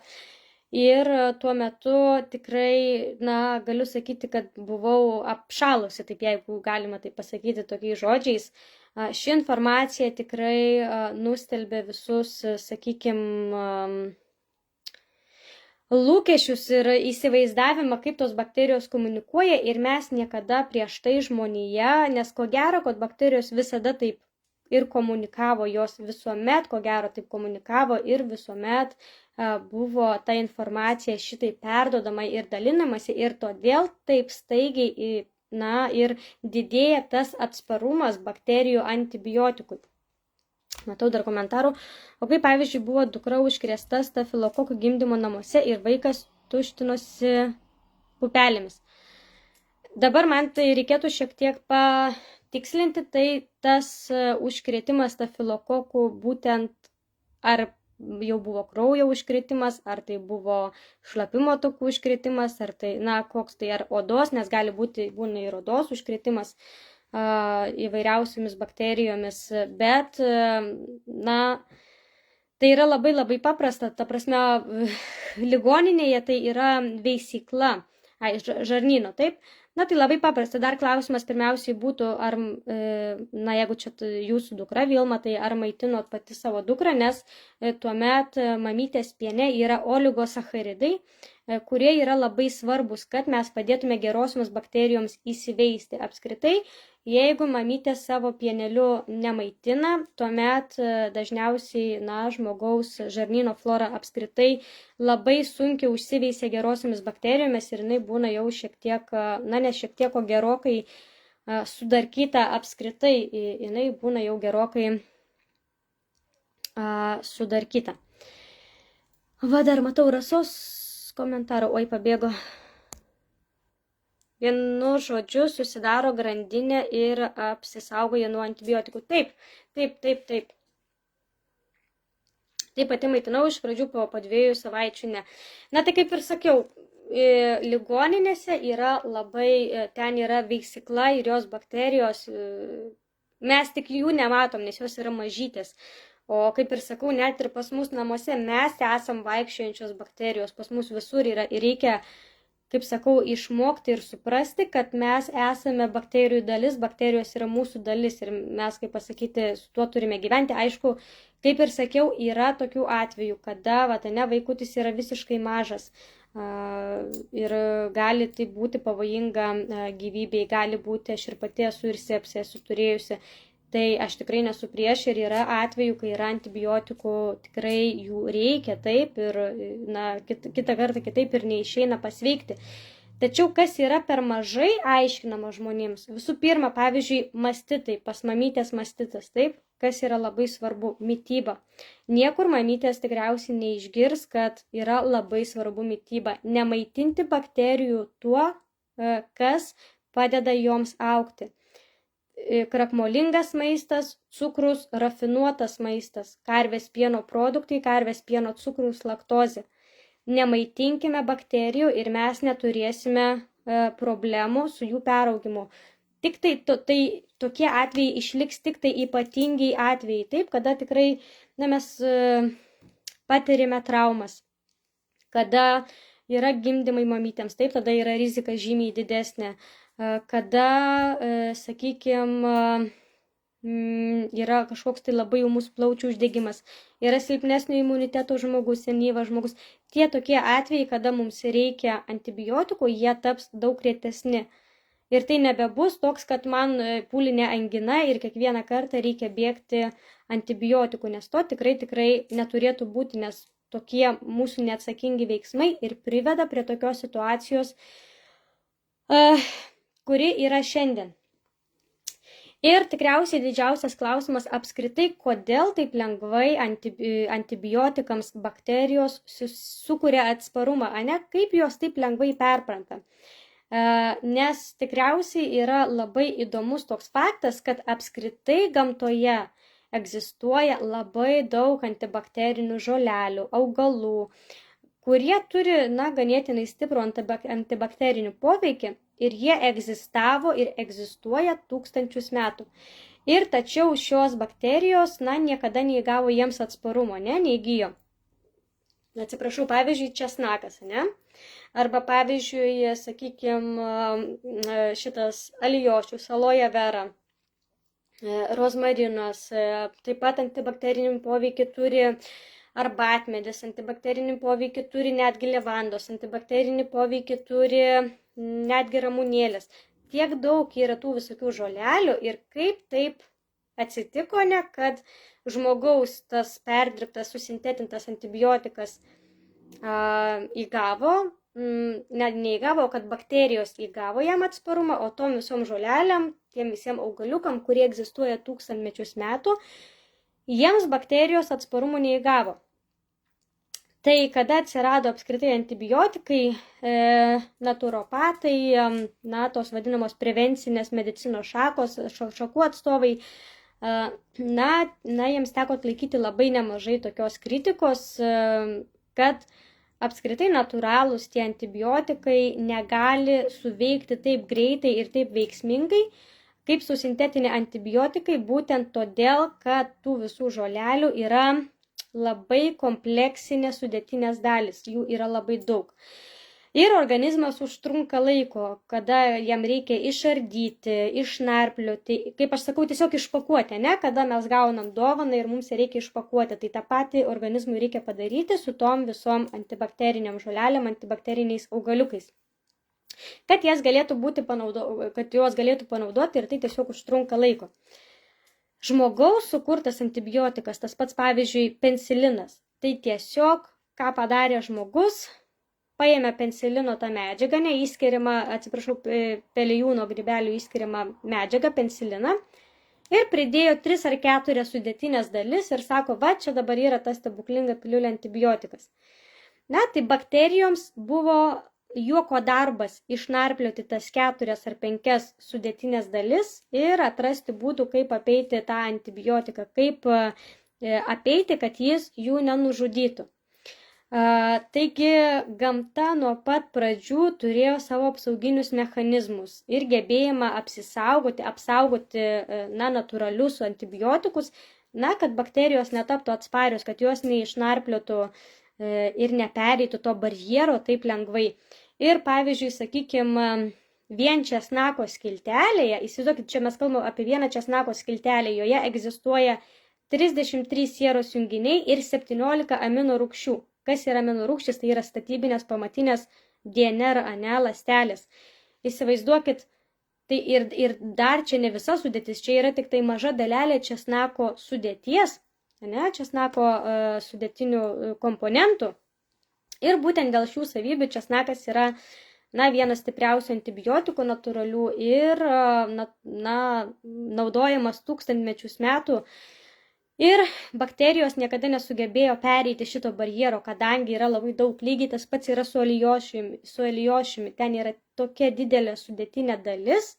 Ir tuo metu tikrai, galiu sakyti, kad buvau apšalusi, taip jeigu galima tai pasakyti tokiais žodžiais. Ši informacija tikrai nustelbė visus, sakykime, lūkesčius ir įsivaizdavimą, kaip tos bakterijos komunikuoja, ir mes niekada prieš tai žmonija, nes ko gero, kad bakterijos visada taip ir komunikavo, jos visuomet, ko gero, taip komunikavo ir visuomet buvo ta informacija šitai perdodama ir dalinamasi, ir todėl taip staigiai ir didėja tas atsparumas bakterijų antibiotikui. Matau dar komentarų. O kaip, pavyzdžiui, buvo dukra užkrėsta stafilokokų gimdymo namuose ir vaikas tuštinosi pupelėmis. Dabar man tai reikėtų šiek tiek patikslinti, tai tas užkrėtimas stafilokokų būtent ar jau buvo kraujo užkrėtimas, ar tai buvo šlapimo takų užkrėtimas, ar tai, koks tai, ar odos, nes gali būti, būna ir odos užkrėtimas įvairiausiomis bakterijomis, bet, tai yra labai labai paprasta, ta prasme, ligoninėje tai yra veisykla, žarnyno, taip, Na, tai labai paprasta. Dar klausimas pirmiausiai būtų, ar, jeigu čia jūsų dukra Vilma, tai ar maitinot pati savo dukrą, nes tuomet mamytės piene yra oligosacharidai, kurie yra labai svarbus, kad mes padėtume gerosioms bakterijoms įsiveisti. Apskritai, jeigu mamytė savo pieneliu nemaitina, tuomet dažniausiai, žmogaus žarnyno flora apskritai labai sunkiai užsiveisia gerosiomis bakterijomis ir jinai būna jau šiek tiek, ne šiek tiek, o gerokai sudarkyta apskritai, jinai būna jau gerokai sudarkyta. Va, dar matau Rasos komentarą, oi, pabėgo. Vienu žodžiu susidaro grandinė ir apsisaugoja nuo antibiotikų. Taip. Taip, pati maitinau iš pradžių po 2 savaičių, ne. Na, tai kaip ir sakiau, ligoninėse yra labai, ten yra veisykla ir jos bakterijos, mes tik jų nematom, nes jos yra mažytės. O kaip ir sakau, net ir pas mus namuose mes esam vaikščiojančios bakterijos, pas mus visur yra ir reikia, kaip sakau, išmokti ir suprasti, kad mes esame bakterijų dalis, bakterijos yra mūsų dalis ir mes, kaip pasakyti, su tuo turime gyventi. Aišku, kaip ir sakiau, yra tokių atvejų, kada vaikutis yra visiškai mažas ir gali tai būti pavojinga gyvybei, gali būti, aš ir pati esu ir sepsį esu turėjusi. Tai aš tikrai nesu prieš ir yra atvejų, kai yra antibiotikų, tikrai jų reikia taip ir kitą kartą kitaip ir neišeina pasveikti. Tačiau kas yra per mažai aiškinama žmonėms? Visų pirma, pavyzdžiui, mastitai, pas mamytės mastitas, taip? Kas yra labai svarbu? Mityba. Niekur mamytės tikriausiai neišgirs, kad yra labai svarbu mityba. Nemaitinti bakterijų tuo, kas padeda joms augti. Krakmolingas maistas, cukrus, rafinuotas maistas, karvės pieno produktai, karvės pieno cukrus, laktozė. Nemaitinkime bakterijų ir mes neturėsime problemų su jų peraugimu. Tik tai tokie atvejai išliks tik tai ypatingiai atvejai, taip, kada tikrai mes patirime traumas, kada yra gimdymai mamytėms, taip, tada yra rizika žymiai didesnė. Kada, sakykime, yra kažkoks tai labai ūmus plaučių uždegimas, yra silpnesnio imuniteto žmogus, senyvas žmogus. Tie tokie atvejai, kada mums reikia antibiotikų, jie taps daug retesni. Ir tai nebebus toks, kad man pūlinė angina ir kiekvieną kartą reikia bėgti antibiotikų, nes to tikrai neturėtų būti, nes tokie mūsų neatsakingi veiksmai ir priveda prie tokios situacijos, kuri yra šiandien. Ir tikriausiai didžiausias klausimas apskritai, kodėl taip lengvai antibiotikams bakterijos sukuria atsparumą, kaip jos taip lengvai perpranta. Nes tikriausiai yra labai įdomus toks faktas, kad apskritai gamtoje egzistuoja labai daug antibakterinių žolelių, augalų, kurie turi, ganėtinai stiprų antibakterinį poveikį ir jie egzistavo ir egzistuoja tūkstančius metų. Ir tačiau šios bakterijos, niekada neįgavo jiems atsparumo, neįgijo. Atsiprašau, pavyzdžiui, česnakas, Arba, pavyzdžiui, sakykime, šitas alijošius, aloe vera, rozmarinas, taip pat antibakterinį poveikį turi arbatmedis, antibakterinį poveikį turi netgi levandos, antibakterinį poveikį turi netgi ramunėlės. Tiek daug yra tų visokių žolelių ir kaip taip atsitiko, kad žmogaus tas perdirbtas, susintetintas antibiotikas įgavo, neįgavo, kad bakterijos įgavo jam atsparumą, o tom visom žoleliam, tiem visiems augaliukam, kurie egzistuoja tūkstantmečius metų, jiems bakterijos atsparumų neįgavo. Tai kada atsirado apskritai antibiotikai, naturopatai, tos vadinamos prevencinės medicinos šakų atstovai, jiems teko atlaikyti labai nemažai tokios kritikos, kad apskritai natūralūs tie antibiotikai negali suveikti taip greitai ir taip veiksmingai, kaip susintetiniai antibiotikai, būtent todėl, kad tų visų žolelių yra labai kompleksinės sudėtinės dalys, jų yra labai daug. Ir organizmas užtrunka laiko, kada jam reikia išardyti, išnarplioti, kaip aš sakau, tiesiog išpakuoti, ne, kada mes gaunam dovaną ir mums reikia išpakuoti. Tai tą patį organizmui reikia padaryti su tom visom antibakteriniam žolelėm, antibakteriniais augaliukais. Kad juos galėtų panaudoti ir tai tiesiog užtrunka laiko. Žmogaus sukurtas antibiotikas, tas pats pavyzdžiui penicilinas, tai tiesiog, ką padarė žmogus, paėmė penicilino tą medžiagą, pelijūno grybelių įskiriamą medžiagą, peniciliną, ir pridėjo 3 ar 4 sudėtinės dalis ir sako, va, čia dabar yra tas stebuklinga piliulė antibiotikas. Na, tai bakterijoms buvo juoko darbas išnarplioti tas 4 ar 5 sudėtinės dalis ir atrasti būdų, kaip apeiti tą antibiotiką, kaip apeiti, kad jis jų nenužudytų. Taigi gamta nuo pat pradžių turėjo savo apsauginius mechanizmus ir gebėjimą apsaugoti natūralius antibiotikus, kad bakterijos netaptų atsparios, kad jos neišnarpliotų ir nepereitų to barjero taip lengvai. Ir pavyzdžiui, sakykime, vien česnako skiltelėje, įsivaizduokit, čia mes kalbame apie vieną česnako skiltelę, joje egzistuoja 33 sieros junginiai ir 17 amino rūgščių. Kas yra amino rūgštys? Tai yra statybinės pamatinės DNR ląstelės. Įsivaizduokit, tai ir dar čia ne visa sudėtis, čia yra tik tai maža dalelė česnako sudėties, česnako sudėtinių komponentų. Ir būtent dėl šių savybių česnakas yra vienas stipriausių antibiotikų natūralių ir naudojamas tūkstantmečius metų. Ir bakterijos niekada nesugebėjo pereiti šito barjero, kadangi yra labai daug, lygiai tas pats yra su alijošiumi. Ten yra tokia didelė sudėtinė dalis,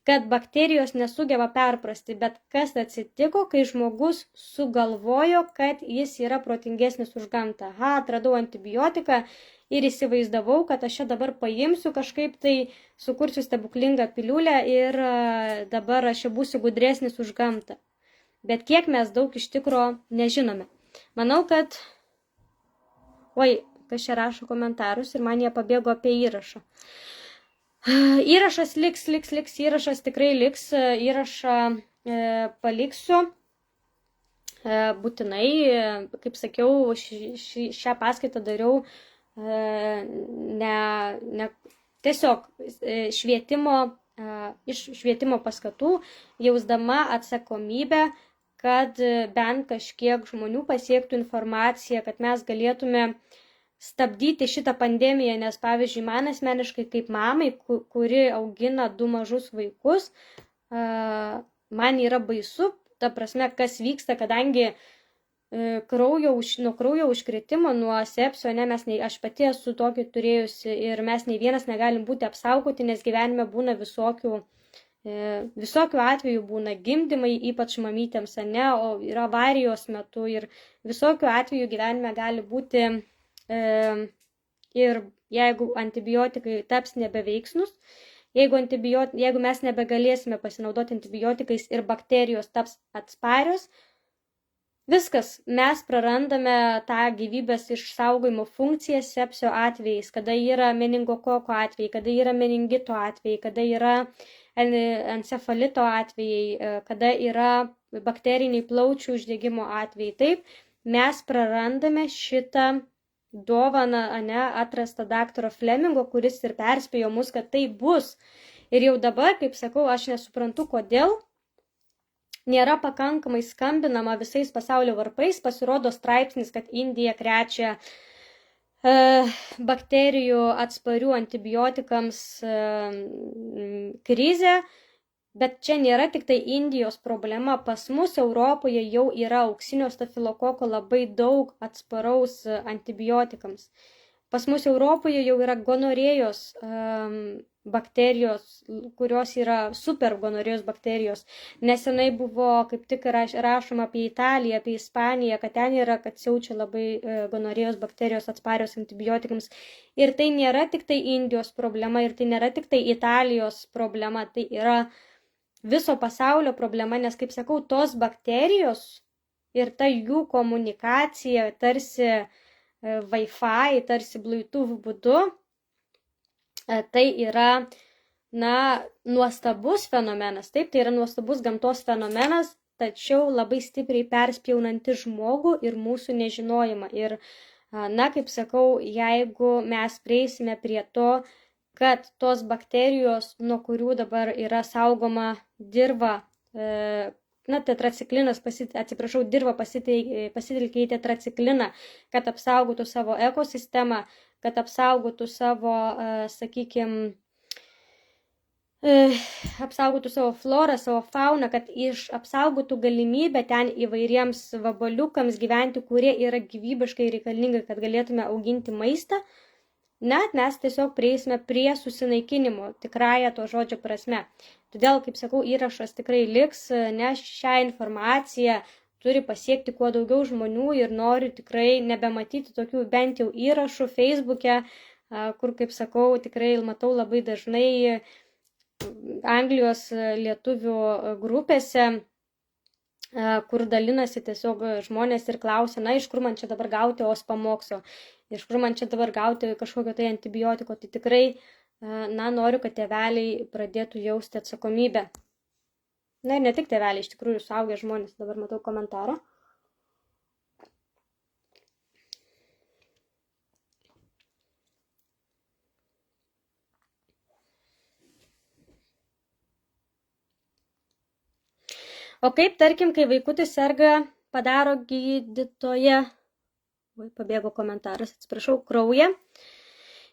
kad bakterijos nesugeba perprasti, bet kas atsitiko, kai žmogus sugalvojo, kad jis yra protingesnis už gamtą. Atradau antibiotiką ir įsivaizdavau, kad aš čia dabar paimsiu kažkaip tai, sukursiu stebuklingą piliulę ir dabar aš čia būsiu gudresnis už gamtą. Bet kiek mes daug iš tikro nežinome. Manau, kad... kas čia rašo komentarus ir man jie pabėgo apie įrašą. Įrašas liks, įrašas tikrai liks, įrašą paliksiu. Būtinai, kaip sakiau, šią paskaitą dariau tiesiog iš švietimo paskatų, jausdama atsakomybę, kad bent kažkiek žmonių pasiektų informaciją, kad mes galėtume stabdyti šitą pandemiją, nes pavyzdžiui, man asmeniškai kaip mamai, kuri augina 2 mažus vaikus, man yra baisu, ta prasme, kas vyksta, kadangi nuo kraujo užkritimo, nuo sepsio, aš pati esu tokį turėjusi ir mes nei vienas negalim būti apsaugoti, nes gyvenime būna visokių atvejų, būna gimdymai, ypač mamytėms, o yra avarijos metu ir visokių atvejų gyvenime gali būti ir jeigu antibiotikai taps nebeveiksnus, jeigu mes nebegalėsime pasinaudoti antibiotikais ir bakterijos taps atsparios, viskas, mes prarandame tą gyvybės išsaugojimo funkciją sepsio atvejais, kada yra meningokoko atvejai, kada yra meningito atvejai, kada yra encefalito atvejai, kada yra bakteriniai plaučių uždegimo atvejai. Taip, mes prarandame šitą dovaną, atrastą daktaro Flemingo, kuris ir perspėjo mus, kad tai bus. Ir jau dabar, kaip sakau, aš nesuprantu, kodėl nėra pakankamai skambinama visais pasaulio varpais. Pasirodo straipsnis, kad Indija krečia bakterijų atsparių antibiotikams krizę, bet čia nėra tik tai Indijos problema. Pas mus Europoje jau yra auksinio stafilokoko labai daug atsparaus antibiotikams. Pas mus Europoje jau yra gonorėjos bakterijos, kurios yra super gonorėjos bakterijos. Nesenai buvo, kaip tik rašoma apie Italiją, apie Ispaniją, kad ten yra, kad siaučia labai gonorėjos bakterijos atsparios antibiotikams. Ir tai nėra tik tai Indijos problema, ir tai nėra tik tai Italijos problema, tai yra viso pasaulio problema, nes, kaip sakau, tos bakterijos ir ta jų komunikacija tarsi Wi-Fi, tarsi Bluetooth būdu. Tai yra, nuostabus fenomenas. Taip, tai yra nuostabus gamtos fenomenas, tačiau labai stipriai perspjaunanti žmogų ir mūsų nežinojimą. Ir, kaip sakau, jeigu mes prieisime prie to, kad tos bakterijos, nuo kurių dabar yra saugoma dirva, tetraciklinas, dirva pasitelkė į tetracikliną, kad apsaugotų savo ekosistemą, kad apsaugotų savo, apsaugotų savo florą, savo fauną, kad apsaugotų galimybę ten įvairiems vabaliukams gyventi, kurie yra gyvybiškai reikalingi, kad galėtume auginti maistą, mes tiesiog prieisime prie susinaikinimo, tikrąją to žodžio prasme. Todėl, kaip sakau, įrašas tikrai liks, nes šią informaciją turi pasiekti kuo daugiau žmonių ir noriu tikrai nebematyti tokių bent jau įrašų Facebook'e, kur, kaip sakau, tikrai matau labai dažnai Anglijos lietuvių grupėse, kur dalinasi tiesiog žmonės ir klausia, iš kur man čia dabar gauti ospamokso, iš kur man čia dabar gauti kažkokio tai antibiotiko, tai tikrai, noriu, kad tėveliai pradėtų jausti atsakomybę. Ir ne tik tėveliai, iš tikrųjų suaugę žmonės, dabar matau komentarą. O kaip, tarkim, kai vaikutis serga, padaro gydytoja, pabėgo komentaras, atsiprašau, kraują,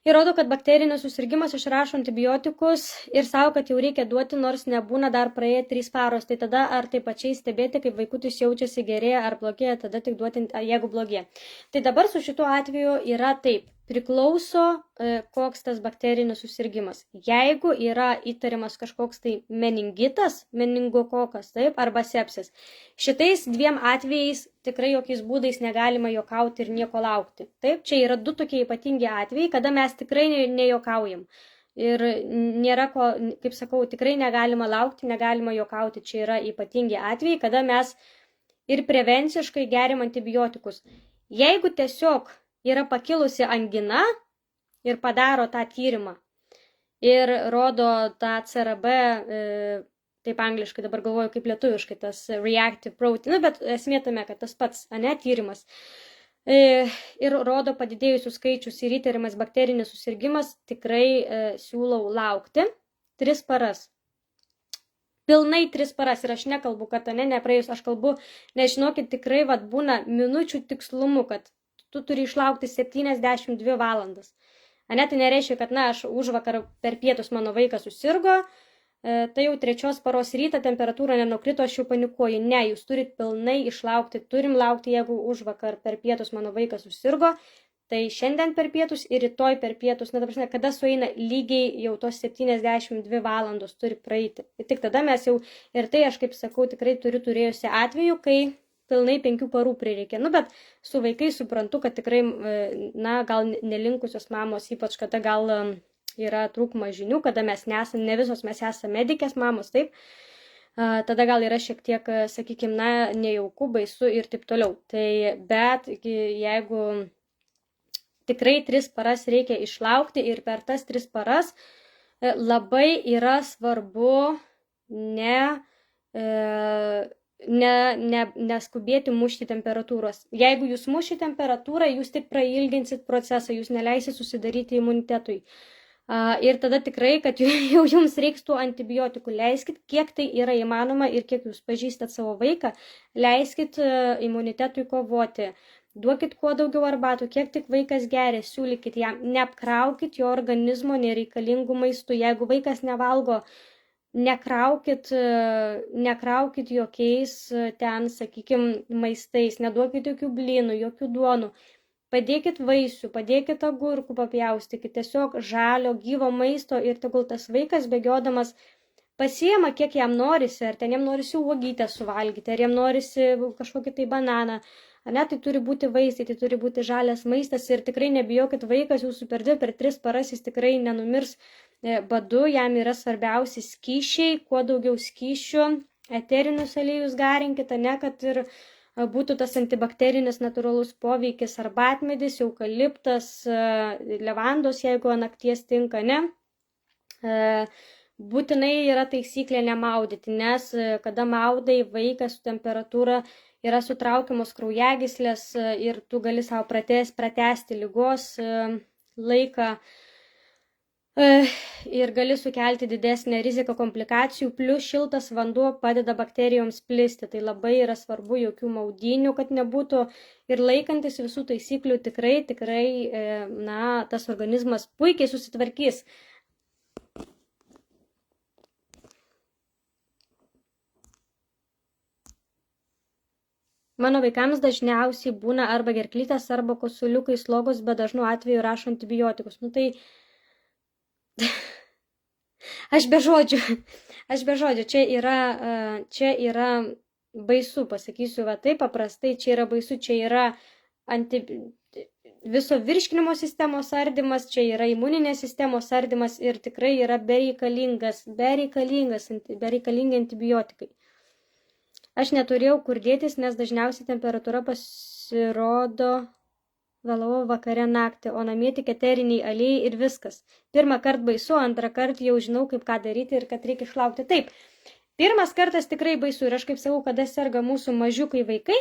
ir rodo, kad bakterinis susirgimas, išrašo antibiotikus ir savo, kad jau reikia duoti, nors nebūna dar praėję 3 paros, tai tada ar tai pačiai stebėti, kaip vaikutis jaučiasi gerėja ar blogėja, tada tik duoti, jeigu blogėja. Tai dabar su šituo atveju yra taip. Priklauso, koks tas bakterinis susirgimas. Jeigu yra įtariamas kažkoks tai meningitas, meningokokas, taip, arba sepsis, šitais 2 atvejais tikrai jokiais būdais negalima juokauti ir nieko laukti. Taip, čia yra 2 tokie ypatingi atvejai, kada mes tikrai nejuokaujam. Ir nėra ko, kaip sakau, tikrai negalima laukti, negalima juokauti. Čia yra ypatingi atvejai, kada mes ir prevenciškai geriam antibiotikus. Jeigu tiesiog yra pakilusi angina ir padaro tą tyrimą ir rodo tą CRB, taip angliškai dabar galvoju kaip lietuviškai, tas reactive protein, bet esmė tame, kad tas pats, tyrimas, ir rodo padidėjusius skaičius ir įtariamas bakterinis susirgimas, tikrai siūlau laukti 3 paras. Pilnai 3 paras ir aš nekalbu, kad nepraėjus, aš kalbu, nežinokit, tikrai būna minučių tikslumu, kad tu turi išlaukti 72 valandas. Tai nereiškia, kad aš užvakar per pietus mano vaikas susirgo, tai jau 3 paros rytą temperatūra nenukrito, aš jau panikuoju. Ne, jūs turit pilnai išlaukti, turim laukti, jeigu užvakar per pietus mano vaikas susirgo, tai šiandien per pietus ir rytoj per pietus, kada sueina lygiai jau tos 72 valandos turi praeiti. Ir tik tada mes jau, ir tai aš kaip sakau, tikrai turiu turėjusi atveju, kai pilnai 5 parų prireikė. Bet su vaikais suprantu, kad tikrai, gal nelinkusios mamos, ypač kada gal yra trūkumas žinių, kada mes nesame, ne visos mes esame medikės mamos, taip, tada gal yra šiek tiek, sakykime, nejauku, baisu ir taip toliau. Tai, bet jeigu tikrai 3 paras reikia išlaukti ir per tas 3 paras labai yra svarbu neskubėti mušti temperatūros. Jeigu jūs muši temperatūrą, jūs tik prailginsit procesą, jūs neleisit susidaryti imunitetui. Ir tada tikrai, kad jau jums reiks tų antibiotikų, leiskit, kiek tai yra įmanoma ir kiek jūs pažįstat savo vaiką, leiskit imunitetui kovoti. Duokit kuo daugiau arbatų, kiek tik vaikas geria, siūlykit jam, neapkraukit jo organizmo nereikalingų maistų. Jeigu vaikas nevalgo, nekraukit jokiais ten, sakykime, maistais, neduokit jokių blynų, jokių duonų, padėkit vaisių, padėkit agurkų papjaustykit, tiesiog žalio, gyvo maisto ir tegul tas vaikas bėgiodamas pasiema, kiek jam norisi, ar ten jam norisi uogytę suvalgyti, ar jam norisi kažkokį tai bananą, tai turi būti vaisiai, tai turi būti žalias maistas ir tikrai nebijokit, vaikas jūsų per 2, per 3 paras jis tikrai nenumirs badu, jam yra svarbiausi skysčiai, kuo daugiau skysčių, eterinius aliejus garinkit, kad ir būtų tas antibakterinis natūralus poveikis, arbatmedis, eukaliptas, levandos, jeigu nakties tinka, ne. Būtinai yra taisyklė nemaudyti, nes kada maudai, vaikas su temperatūra yra sutraukiamos kraujagyslės ir tu gali savo pratęsti ligos laiką ir gali sukelti didesnę riziką komplikacijų, plus šiltas vanduo padeda bakterijoms plisti. Tai labai yra svarbu, jokių maudynių, kad nebūtų, ir laikantis visų taisyklių tikrai, tas organizmas puikiai susitvarkys. Mano vaikams dažniausiai būna arba gerklytės, arba kosuliukai, slogos, bet dažnu atveju rašo antibiotikus. Nu tai aš be žodžių. Čia yra baisu, pasakysiu va taip paprastai, čia yra baisu, čia yra viso virškinimo sistemos ardymas, čia yra imuninės sistemos ardymas ir tikrai yra bereikalingi antibiotikai. Aš neturėjau kur dėtis, nes dažniausiai temperatūra pasirodo vėlavo vakare naktį, o namie tik eteriniai aliejai ir viskas. Pirmą kartą baisu, antrą kartą jau žinau, kaip ką daryti ir kad reikia išlaukti. Taip, pirmas kartas tikrai baisu ir aš kaip sakau, kada serga mūsų mažiukai vaikai,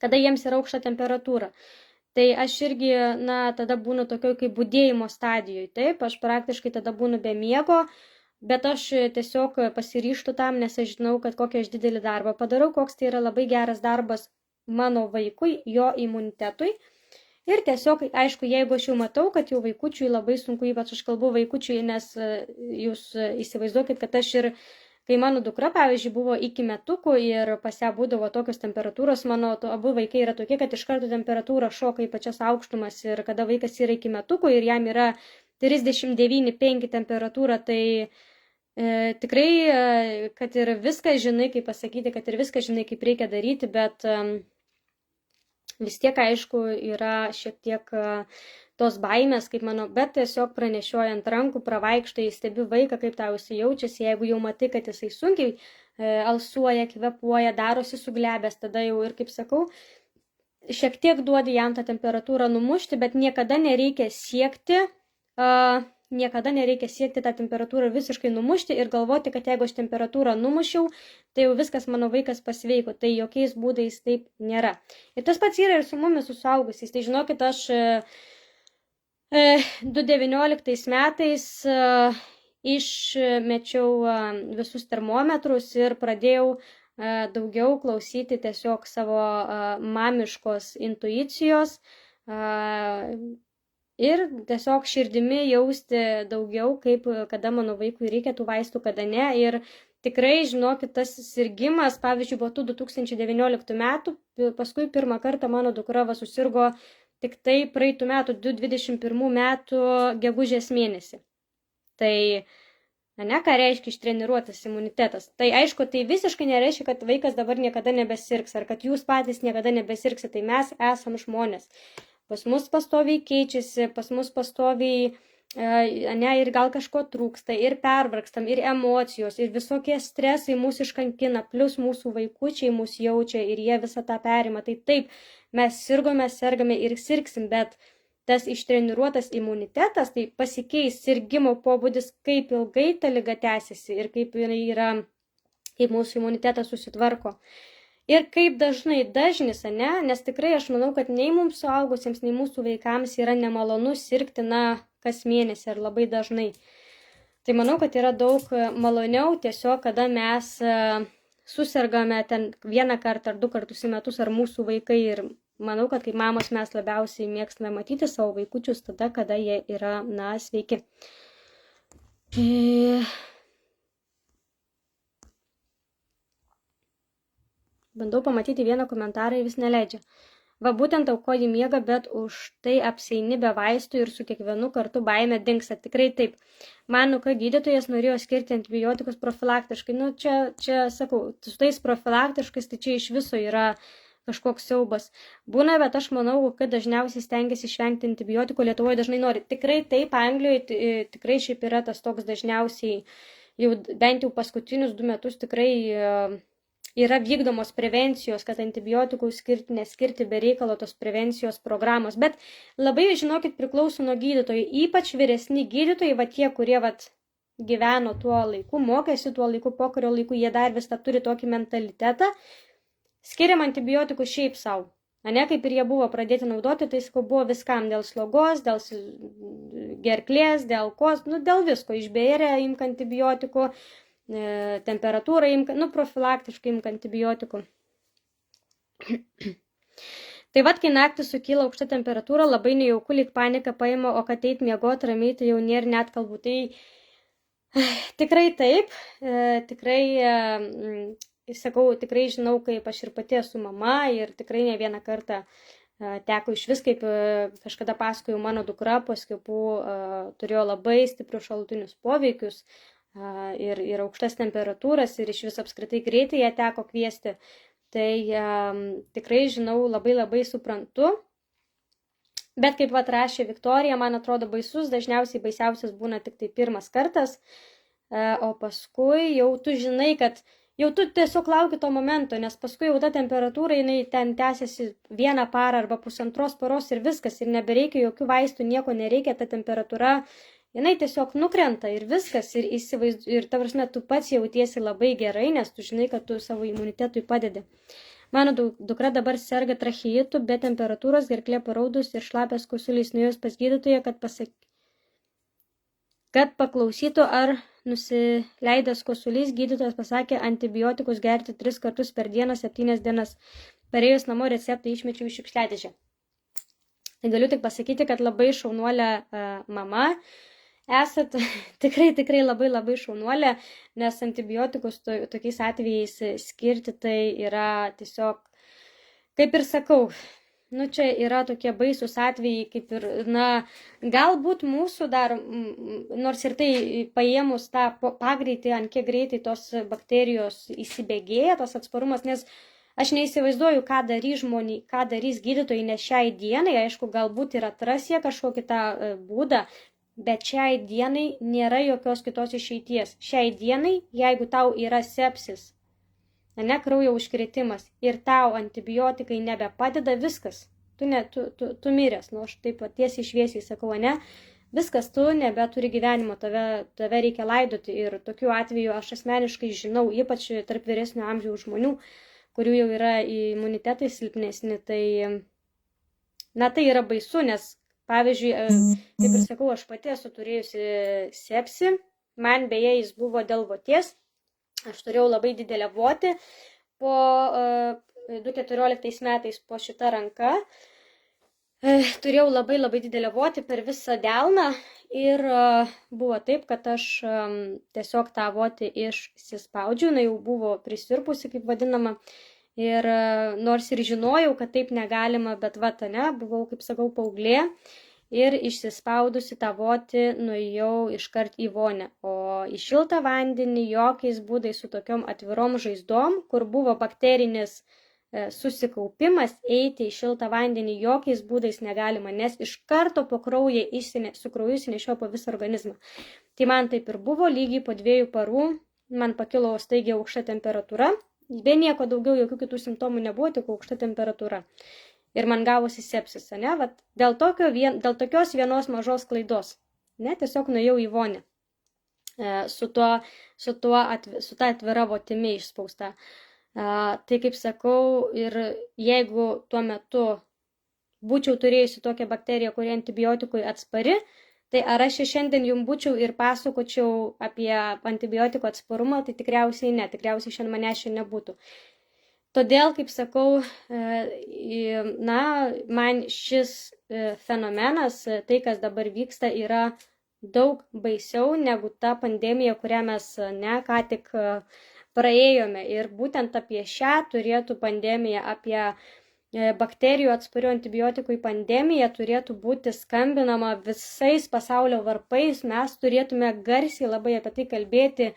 kada jiems yra aukšta temperatūra. Tai aš irgi, tada būnu tokio kaip budėjimo stadijoje. Taip, aš praktiškai tada būnu be miego, bet aš tiesiog pasiryštu tam, nes aš žinau, kad kokį aš didelį darbą padarau, koks tai yra labai geras darbas mano vaikui, jo imunitetui. Ir tiesiog, aišku, jeigu aš jau matau, kad jau vaikučiui labai sunku, ypač aš kalbu vaikučiui, nes jūs įsivaizduokit, kad aš ir, kai mano dukra, pavyzdžiui, buvo iki metukų ir pas ją būdavo tokios temperatūros, mano abu vaikai yra tokie, kad iš karto temperatūra šoka į pačias aukštumas ir kada vaikas yra iki metukų ir jam yra 39,5 temperatūra, tai tikrai, kad ir viską žinai, kaip pasakyti, kad ir viską žinai, kaip reikia daryti, bet vis tiek, aišku, yra šiek tiek tos baimės, kaip mano, bet tiesiog pranešioja ant rankų, pravaikštai, stebi vaiką, kaip tau jisai jaučiasi, jeigu jau matai, kad jisai sunkiai alsuoja, kvepuoja, darosi suglebęs, tada jau ir, kaip sakau, šiek tiek duodi jam tą temperatūrą numušti, bet niekada nereikia siekti tą temperatūrą visiškai numušti ir galvoti, kad jeigu aš temperatūrą numušiau, tai jau viskas mano vaikas pasveiko. Tai jokiais būdais taip nėra. Ir tas pats yra ir su mumis, su suaugusiais. Tai žinokit, aš 2019 metais išmečiau visus termometrus ir pradėjau daugiau klausyti tiesiog savo mamiškos intuicijos ir tiesiog širdimi jausti daugiau, kaip kada mano vaikui reikia tų vaistų, kada ne. Ir tikrai, žinokit, tas sirgimas, pavyzdžiui, buvo 2019 metų, paskui pirmą kartą mano dukra susirgo tik tai praeitų metų, 2021 metų gegužės mėnesį. Tai, ką reiškia ištreniruotas imunitetas? Tai aišku, tai visiškai nereiškia, kad vaikas dabar niekada nebesirgs, ar kad jūs patys niekada nebesirgsite, tai mes esam žmonės. Pas mus pastoviai keičiasi, pas mus pastoviai, ir gal kažko trūksta, ir pervargstam, ir emocijos, ir visokie stresai mūsų iškankina, plus mūsų vaikučiai mūsų jaučia ir jie visą tą perima. Tai taip, mes sergame ir sirgsim, bet tas ištreniruotas imunitetas, tai pasikeis sirgimo pobūdis, kaip ilgai ta liga tęsiasi ir kaip mūsų imunitetas susitvarko. Ir kaip dažnis, nes tikrai aš manau, kad nei mums suaugusiems, nei mūsų vaikams yra nemalonu sirgti, kas mėnesį ar labai dažnai. Tai manau, kad yra daug maloniau tiesiog, kada mes susergame ten vieną kartą ar 2 kartus į metus ar mūsų vaikai. Ir manau, kad kaip mamos mes labiausiai mėgstame matyti savo vaikučius tada, kada jie yra, sveiki. Bandau pamatyti vieną komentarą ir vis neleidžia. Va būtent aukoji miegą, bet už tai apseini be vaistų ir su kiekvienu kartu baimė dingsta. Tikrai taip. Man gydytojas norėjo skirti antibiotikus profilaktiškai. Čia sakau, su tais profilaktiškais, tai čia iš viso yra kažkoks siaubas. Būna, bet aš manau, kad dažniausiai stengiasi išvengti antibiotikų, Lietuvoje dažnai nori. Tikrai taip, Anglijoje tikrai šiaip yra tas toks dažniausiai, jau bent jau paskutinius 2 metus tikrai yra vykdomos prevencijos, kad antibiotikų skirti, neskirti be reikalo tos prevencijos programos. Bet labai, žinokit, priklauso nuo gydytojų. Ypač vyresni gydytojai, va tie, kurie gyveno tuo laiku, mokėsi tuo laiku, pokario laiku, jie dar vis turi tokį mentalitetą. Skiriam antibiotikų šiaip savo. Ne, kaip ir jie buvo pradėti naudoti, tai buvo viskam, dėl slogos, dėl gerklės, dėl kos, dėl visko. Išbėrė imk antibiotikų, temperatūrą imk, profilaktiškai imk antibiotikų. Tai kai naktį sukyla aukšta temperatūra, labai nejauku, lyg panika paima, o kad eit miegot ramiai, tai jau nėra net kalbų. Tai tikrai taip, sakau, tikrai žinau, kaip aš ir pati esu mama ir tikrai ne vieną kartą teko iš vis, kaip kažkada pasakojau, mano dukra po skiepų turėjo labai stiprius šalutinius poveikius ir aukštas temperatūras ir iš vis apskritai greitai ją teko kviesti. Tai tikrai žinau, labai suprantu. Bet kaip rašė Viktorija, man atrodo baisus, dažniausiai baisiausias būna tik tai pirmas kartas, o paskui jau tu žinai, kad jau tu tiesiog lauki to momento, nes paskui jau ta temperatūra, jinai ten tęsiasi 1 parą arba 1,5 paros ir viskas, ir nebereikia jokių vaistų, nieko nereikia, ta temperatūra, jinai tiesiog nukrenta ir viskas, ir ta prasme, tu pats jautiesi labai gerai, nes tu žinai, kad tu savo imunitetui padedi. Mano dukra dabar serga tracheitu, be temperatūros, gerklė paraudus ir šlapias kosulys, nuėjus pas gydytoją, kad paklausytų, ar nusileidęs kosulys, gydytojas pasakė antibiotikus gerti 3 kartus per dieną 7 dienas. Parėjus namo receptą išmečiau į šiukšliadėžę. Tai galiu tik pasakyti, kad labai šaunuolė mama esat, tikrai labai šaunuolė, nes antibiotikus tokiais atvejais skirti tai yra tiesiog, kaip ir sakau, čia yra tokie baisus atvejai, kaip ir, galbūt mūsų dar, nors ir tai paėmus tą pagreitį, ant kiek greitai tos bakterijos įsibėgėja, tos atsparumas, nes aš neįsivaizduoju, ką darys gydytojai, nes šiai dienai, aišku, galbūt ir atras jie kažkokį tą būdą, bet šiai dienai nėra jokios kitos išeities. Šiai dienai, jeigu tau yra sepsis, kraujo užkrėtimas ir tau antibiotikai nebepadeda, viskas. Tu miręs, aš taip tiesiai šviesiai sakau, viskas, tu nebeturi gyvenimo, tave reikia laidoti. Ir tokiu atveju aš asmeniškai žinau, ypač tarp vyresnio amžiaus žmonių, kurių jau yra imunitetai silpnesni, tai yra baisu, nes pavyzdžiui, kaip ir sakau, aš pati esu turėjusi sepsį, man beje jis buvo dėl voties, aš turėjau labai didelę votį, po 2014 metais po šitą ranką, turėjau labai didelę votį per visą delną ir buvo taip, kad aš tiesiog tą votį išsispaudžiu, jau buvo prisirpusi, kaip vadinama. Ir nors ir žinojau, kad taip negalima, bet buvau, kaip sakau, paauglė ir išsispaudusi tą votį nuėjau iškart į vonią. O į šiltą vandenį jokiais būdais su tokiom atvirom žaizdom, kur buvo bakterinis susikaupimas, eiti į šiltą vandenį jokiais būdais negalima, nes iš karto po kraują su krauju įsinešiojo po visą organizmą. Tai man taip ir buvo, lygiai po 2 parų man pakilo staigiai aukšta temperatūra. Be nieko daugiau, jokių kitų simptomų nebuvo, tik aukšta temperatūra. Ir man gavosi sepsis, dėl tokios vienos mažos klaidos. Tiesiog nuėjau į vonią su ta atvira votimi išspausta. Tai kaip sakau, ir jeigu tuo metu būčiau turėjusi tokią bakteriją, kuri antibiotikui atspari, tai ar aš šiandien jums būčiau ir pasakočiau apie antibiotikų atsparumą, tai tikriausiai ne, tikriausiai šiandien manęs šiandien nebūtų. Todėl, kaip sakau, man šis fenomenas, tai kas dabar vyksta, yra daug baisiau negu ta pandemija, kurią mes ką tik praėjome. Ir būtent apie šią turėtų pandemiją, apie bakterijų atsparių antibiotikui pandemija turėtų būti skambinama visais pasaulio varpais, mes turėtume garsiai labai apie tai kalbėti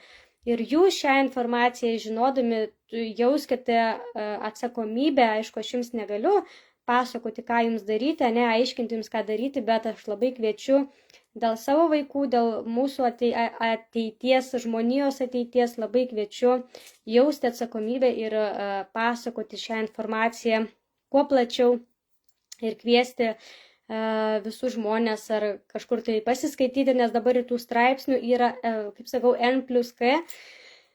ir jūs šią informaciją žinodami jauskite atsakomybę, aišku, aš jums negaliu pasakoti, ką jums daryti, aiškinti jums, ką daryti, bet aš labai kviečiu dėl savo vaikų, dėl mūsų ateities, žmonijos ateities labai kviečiu jausti atsakomybę ir pasakoti šią informaciją kuo plačiau ir kviesti visus žmonės ar kažkur tai pasiskaityti, nes dabar ir tų straipsnių yra, kaip sakau, N+K.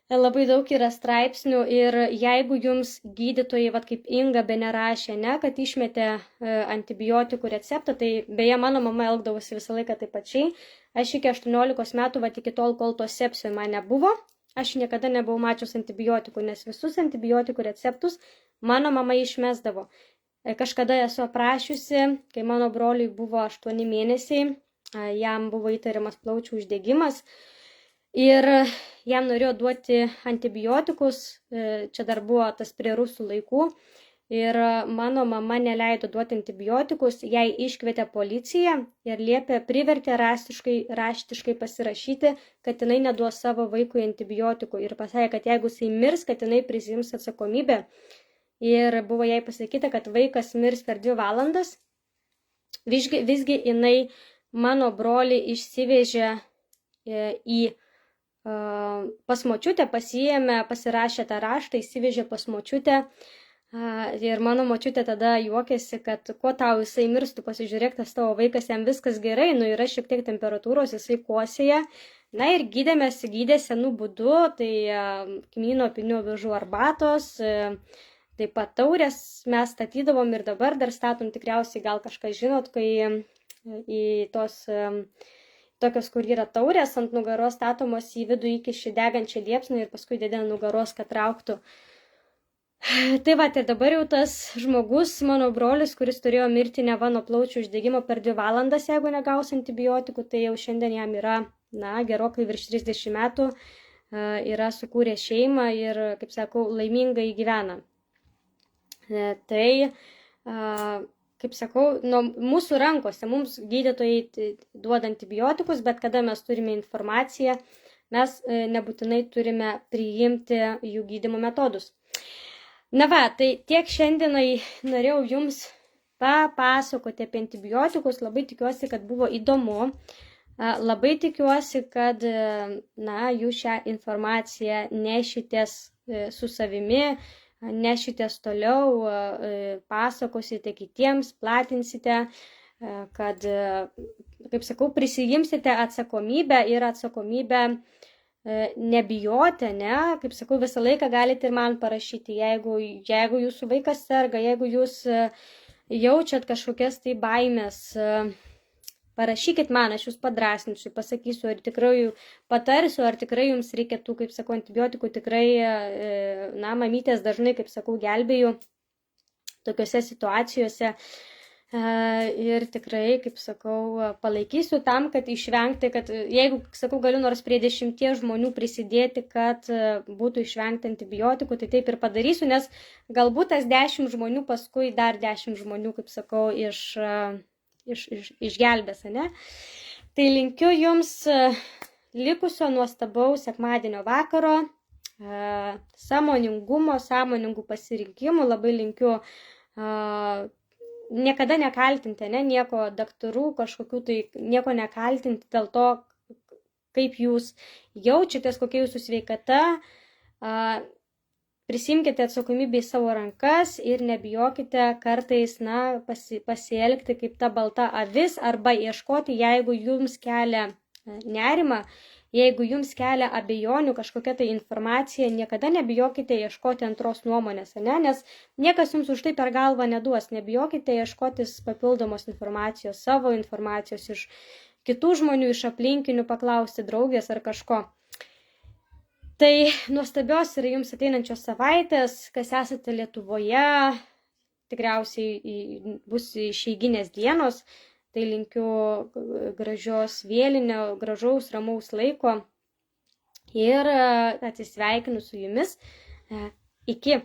Labai daug yra straipsnių ir jeigu jums gydytojai, kaip Inga bene rašė, kad išmetė antibiotikų receptą, tai beje mano mama elgdavosi visą laiką taip pačiai. Aš iki 18 metų, iki tol, kol to sepsio man nebuvo, aš niekada nebuvau mačius antibiotikų, nes visus antibiotikų receptus mano mama išmesdavo. Kažkada esu aprašiusi, kai mano broliui buvo 8 mėnesiai, jam buvo įtariamas plaučių uždegimas. Ir jam norėjo duoti antibiotikus, čia dar buvo tas prie rusų laikų, ir mano mama neleido duoti antibiotikus, jai iškvietė policiją ir privertė raštiškai pasirašyti, kad jinai neduos savo vaikui antibiotikų ir pasakė, kad jeigu jisai mirs, kad jinai prisiims atsakomybę. Ir buvo jai pasakyta, kad vaikas mirs per 2 valandas. Visgi jinai mano brolį išsivežė pas močiutę, pasiėmė, pasirašė tą raštą, įsivežė pas močiutę ir mano močiutė tada juokėsi, kad kuo tau jisai mirs, tu pasižiūrėk, tas tavo vaikas, jam viskas gerai, yra šiek tiek temperatūros, jisai kosėja. Na ir gydė senų būdų, tai kmyno, pinių, avižų arbatos, taip pat taurės mes statydavom ir dabar dar statom, tikriausiai gal kažką žinot, kai į tos tokios, kur yra taurės, ant nugaros statomos į vidų įkiši degančią liepsną ir paskui dėdė nugaros, kad trauktų. Tai ir dabar jau tas žmogus, mano brolis, kuris turėjo mirti neva nuo plaučių uždegimo per 2 valandas, jeigu negaus antibiotikų, tai jau šiandien jam yra, gerokai virš 30 metų, yra sukūrę šeimą ir, kaip sakau, laimingai gyvena. Tai, kaip sakau, nuo mūsų rankose, mums gydytojai duoda antibiotikus, bet kada mes turime informaciją, mes nebūtinai turime priimti jų gydymo metodus. Tai tiek šiandienai norėjau jums papasakoti apie antibiotikus, labai tikiuosi, kad buvo įdomu, labai tikiuosi, kad jūs šią informaciją nešitės su savimi, nešitės toliau, pasakosite kitiems, platinsite, kad, kaip sakau, prisijimsite atsakomybę ir atsakomybę nebijoti, kaip sakau, visą laiką galite ir man parašyti, jeigu jūsų vaikas serga, jeigu jūs jaučiat kažkokias tai baimės, parašykit man, aš jūs padrasninsiu, pasakysiu, ar tikrai patarsiu, ar tikrai jums reikia tų, kaip sakau, antibiotikų, tikrai, mamytės dažnai, kaip sakau, gelbėju tokiuose situacijose ir tikrai, kaip sakau, palaikysiu tam, kad išvengti, kad jeigu, sakau, galiu nors prie 10 žmonių prisidėti, kad būtų išvengti antibiotikų, tai taip ir padarysiu, nes galbūt tas 10 žmonių paskui dar 10 žmonių, kaip sakau, išgelbės, Tai linkiu jums likusio nuostabaus sekmadienio vakaro, sąmoningų pasirinkimų, labai linkiu niekada nekaltinti, nieko daktarų, kažkokių tai nieko nekaltinti dėl to, kaip jūs jaučiatės, kokia jūsų sveikata, prisimkite atsakomybę į savo rankas ir nebijokite kartais, pasielgti kaip ta balta avis arba ieškoti, jeigu jums kelia nerimą, jeigu jums kelia abejonių kažkokia tai informacija, niekada nebijokite ieškoti antros nuomonės, nes niekas jums už tai per galvą neduos, nebijokite ieškotis papildomos informacijos, savo informacijos iš kitų žmonių, iš aplinkinių, paklausti draugės ar kažko. Tai nuostabios ir jums ateinančios savaitės, kas esate Lietuvoje, tikriausiai bus išeiginės dienos, tai linkiu gražios vėlinio, gražaus, ramaus laiko ir atsisveikinu su jumis. Iki.